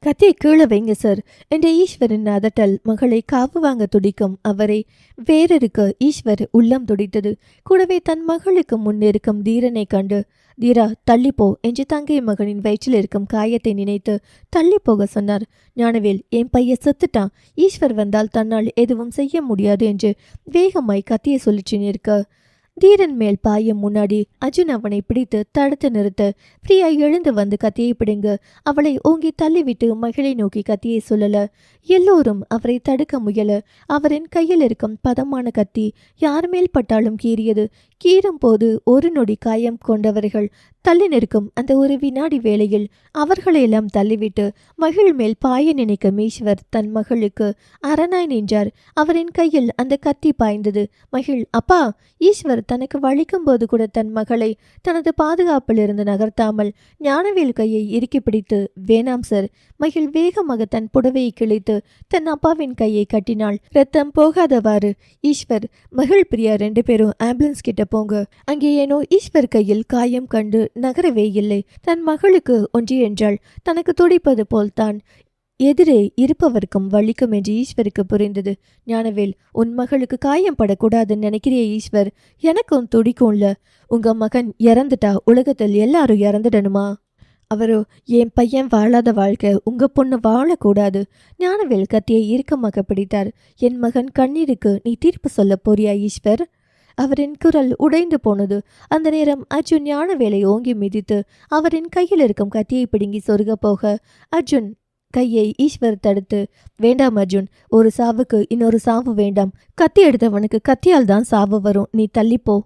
கத்தியை கீழே வைங்க சார் என்ற ஈஸ்வரின் அதட்டல் மகளை காவு வாங்க துடிக்கும் அவரை வேறொருக்க ஈஸ்வர் உள்ளம் துடித்தது. கூடவே தன் மகளுக்கு முன்னிருக்கும் தீரனை கண்டு, தீரா தள்ளிப்போ என்று தங்கை மகனின் வயிற்றில் இருக்கும் காயத்தை நினைத்து தள்ளி போக சொன்னார். ஞானவேல், என் பையன் செத்துட்டான், ஈஸ்வர் வந்தால் தன்னால் எதுவும் செய்ய முடியாது என்று வேகமாய் கத்தியை சொல்லிச்சு நிற்க, தீரன் மேல் பாயும் முன்னாடி அர்ஜுன் அவனை பிடித்து தடுத்து நிறுத்த, பிரியா எழுந்து வந்து கத்தியை பிடுங்க அவளை ஓங்கி தள்ளிவிட்டு மகளை நோக்கி கத்தியை சொல்லல. எல்லோரும் அவரை தடுக்க முயல. அவரின் கையில் இருக்கும் பதமான கத்தி யார் மேல் பட்டாலும் கீறியது. கீறும் போது ஒரு நொடி காயம் கொண்டவர்கள் தள்ளி நிற்கும் அந்த ஒரு வினாடி வேளையில் அவர்களையெல்லாம் தள்ளிவிட்டு மகள் மேல் பாய நினைக்கும் ஈஸ்வர் தன் மகளுக்கு அரணாய் நின்றார். அவரின் கையில் அந்த கத்தி பாய்ந்தது. மகிழ், அப்பா! ஈஸ்வர் தனக்கு வலிக்கும் போது கூட தன் மகளை தனது பாதுகாப்பில் இருந்து நகர்த்தாமல் ஞானவேல் கையை இறுக்கி பிடித்து, வேணாம் சார். மகிழ் வேகமாக தன் புடவையை கிழித்து தன் அப்பாவின் கையை கட்டினாள். ரத்தம் போகாதவாறு. ஈஸ்வர், மகிழ், பிரியா 2 பேரும் ஆம்புலன்ஸ் கிட்ட போங்க. அங்கே ஏனோ ஈஸ்வர் கையில் காயம் கண்டு நகரவே இல்லை. தன் மகளுக்கு ஒன்றி என்றாள். தனக்கு துடிப்பது போல்தான் எதிரே இருப்பவர்க்கும் வலிக்கும் என்று ஈஸ்வருக்கு புரிந்தது. ஞானவேல், உன் மகளுக்கு காயம் படக்கூடாதுன்னு நினைக்கிறிய ஈஸ்வர்? எனக்கும் துடிக்கும்ல. உங்க மகன் இறந்துட்டா உலகத்தில் எல்லாரும் இறந்துடணுமா? அவரோ, என் பையன் வாழாத வாழ்க்கை, உங்க பொண்ணு வாழக்கூடாது. ஞானவேல் கத்தியை இறுக்கமாக பிடித்தார். என் மகன் கண்ணீருக்கு நீ தீர்ப்பு சொல்ல போறியா ஈஸ்வர்? அவரின் குரல் உடைந்து போனது. அந்த நேரம் அர்ஜுன் ஞானவேலை ஓங்கி மிதித்து அவரின் கையில் இருக்கும் கத்தியை பிடுங்கி சொருக போக அர்ஜுன் கையை ஈஸ்வர் தடுத்து, வேண்டாம் அர்ஜுன், ஒரு சாவுக்கு இன்னொரு சாவு வேண்டாம். கத்தி எடுத்தவனுக்கு கத்தியால் தான் சாவு வரும், நீ தள்ளிப்போ.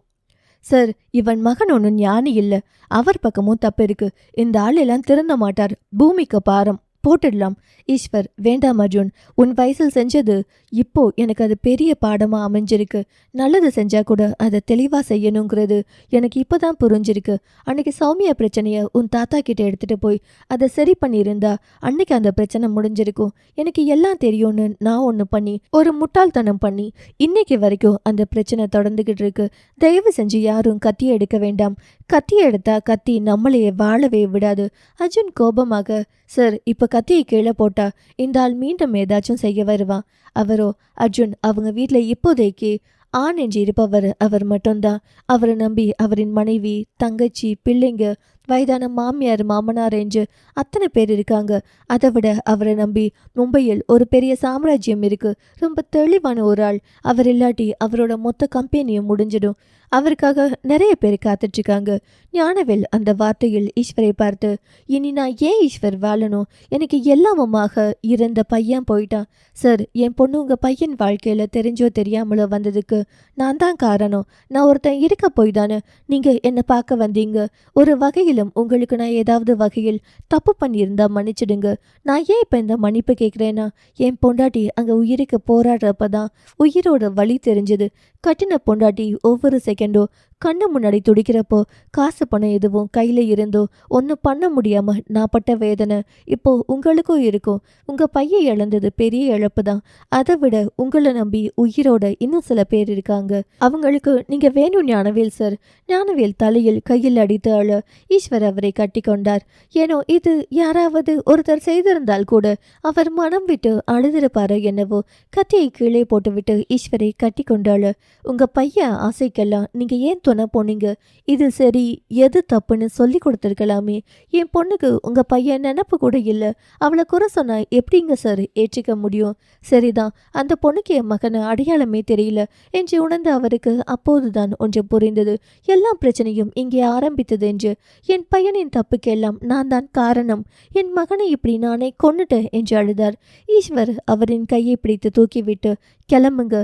சார், இவன் மகன் ஒன்றும் ஞானி இல்லை, அவர் பக்கமும் தப்பு இருக்கு. இந்த ஆள் எல்லாம் திருந்த மாட்டார், பூமிக்கு பாரம், போட்டுடலாம். ஈஸ்வர், வேண்டாம் அர்ஜுன், உன் வயசில் செஞ்சது இப்போ எனக்கு அது பெரிய பாடமா அமைஞ்சிருக்கு. நல்லது செஞ்சா கூட அதை தெளிவா செய்யணுங்கிறது எனக்கு இப்போதான் புரிஞ்சிருக்கு. அன்னைக்கு சௌமியா பிரச்சனைய உன் தாத்தா கிட்ட எடுத்துட்டு போய் அதை சரி பண்ணியிருந்தா அன்னைக்கு அந்த பிரச்சனை முடிஞ்சிருக்கும். எனக்கு எல்லாம் தெரியும்னு நான் ஒன்று பண்ணி ஒரு முட்டாள்தனம் பண்ணி இன்னைக்கு வரைக்கும் அந்த பிரச்சனை தொடர்ந்துகிட்டு இருக்கு. தயவு செஞ்சு யாரும் கத்தியை எடுக்க வேண்டாம். கத்தியை எடுத்தா கத்தி நம்மளையே வாழவே விடாது. அர்ஜுன் கோபமாக, சார், இப்ப கத்தியை கீழே போட்டா இந்த ஆள் மீண்டும் ஏதாச்சும் செய்ய வருவான். அவரோ, அர்ஜுன், அவங்க வீட்டுல இப்போதைக்கு ஆண் என்று இருப்பவர் அவர் மட்டும்தான். அவரை நம்பி அவரின் மனைவி, தங்கச்சி, பிள்ளைங்க, வயதான மாமியார், மாமனார் என்று அத்தனை பேர் இருக்காங்க. அதை விட அவரை நம்பி மும்பையில் ஒரு பெரிய சாம்ராஜ்யம் இருக்கு. ரொம்ப தெளிவான ஒரு ஆள். அவர் இல்லாட்டி அவரோட மொத்த கம்பெனியும் முடிஞ்சிடும். அவருக்காக நிறைய பேர் காத்துட்ருக்காங்க. ஞானவேல் அந்த வார்த்தையில் ஈஸ்வரை பார்த்து, இனி நான் ஏன் ஈஸ்வர் வாழணும்? எனக்கு எல்லாமுமாக இருந்த பையன் போயிட்டான். சார், என் பொண்ணு உங்கள் பையன் வாழ்க்கையில் தெரிஞ்சோ தெரியாமலோ வந்ததுக்கு நான் தான் காரணம். நான் ஒருத்தன் இருக்க போய் தானே நீங்கள் என்னை பார்க்க வந்தீங்க. ஒரு வகையிலும் உங்களுக்கு நான் ஏதாவது வகையில் தப்பு பண்ணியிருந்தா மன்னிச்சிடுங்க. நான் ஏன் இப்போ இந்த மன்னிப்பு கேட்குறேன்னா, என் பொண்டாட்டி அங்கே உயிருக்கு போராடுறப்ப தான் உயிரோட வலி தெரிஞ்சது. கட்டின பொண்டாட்டி ஒவ்வொரு செகண்டோ கண்ணு முன்னாடி துடிக்கிறப்போ காசு பணம் எதுவும் கையில் இருந்தோ ஒன்றும் பண்ண முடியாமல் நான் பட்ட வேதனை இப்போ உங்களுக்கும் இருக்கும். உங்கள் பையன் இழந்தது பெரிய இழப்பு தான். அதை விட உங்களை நம்பி உயிரோட இன்னும் சில பேர் இருக்காங்க. அவங்களுக்கு நீங்கள் வேணும் ஞானவேல் சார். ஞானவேல் தலையில் கையில் அடித்து அழ ஈஸ்வர் அவரை கட்டி கொண்டார். ஏனோ இது யாராவது ஒருத்தர் செய்திருந்தால் கூட அவர் மனம் விட்டு அழுதிருப்பாரு என்னவோ. கத்தியை கீழே போட்டுவிட்டு ஈஸ்வரை கட்டி கொண்டாள். உங்கள் பையன் ஆசைக்கெல்லாம் நீங்கள் ஏன் துணை போனீங்க? இது சரி எது தப்புன்னு சொல்லி கொடுத்துருக்கலாமே. என் பொண்ணுக்கு உங்கள் பையன் நினப்பு கூட இல்லை. அவளை குறை சொன்னா எப்படிங்க சார் ஏற்றிக்க முடியும்? சரிதான், அந்த பொண்ணுக்கு என் மகனை அடையாளமே தெரியல என்று உணர்ந்த அவருக்கு அப்போதுதான் ஒன்று புரிந்தது. எல்லா பிரச்சனையும் இங்கே ஆரம்பித்தது என்று. என் பையனின் தப்புக்கெல்லாம் நான் தான் காரணம். என் மகனை இப்படி நானே கொன்னுட்டேன் என்று அழுதார். ஈஸ்வர் அவரின் கையை பிடித்து தூக்கிவிட்டு கிளம்புங்க,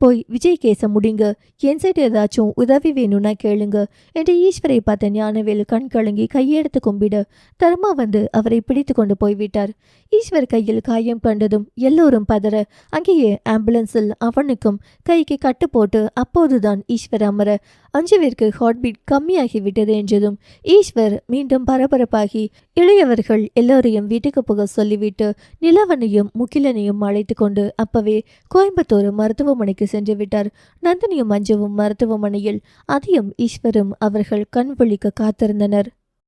போய் விஜய் கேச முடிங்க, என் சைடு ஏதாச்சும் உதவி வேணும்னா கேளுங்க என்று ஈஸ்வரை பார்த்த ஞானவேல் கண் கலங்கி கையெடுத்து கும்பிட தர்மா வந்து அவரை பிடித்து கொண்டு போய்விட்டார். ஈஸ்வர் கையில் காயம் கண்டதும் எல்லோரும் பதற அங்கேயே ஆம்புலன்ஸில் அவனுக்கும் கைக்கு கட்டு போட்டு அப்போதுதான் ஈஸ்வர் அமர அஞ்சுவிற்கு ஹார்ட்பீட் கம்மியாகிவிட்டது என்றதும் ஈஸ்வர் மீண்டும் பரபரப்பாகி இளையவர்கள் எல்லோரையும் வீட்டுக்கு போக சொல்லிவிட்டு நிலவனையும் முகிலனையும் அழைத்து கொண்டு அப்பவே கோயம்புத்தூர் மருத்துவமனைக்கு சென்று விட்டார். நந்தினியும் மஞ்சுவும் மருத்துவமனையில், அதையும் ஈஸ்வரும் அவர்கள் கண் விழிக்க காத்திருந்தனர்.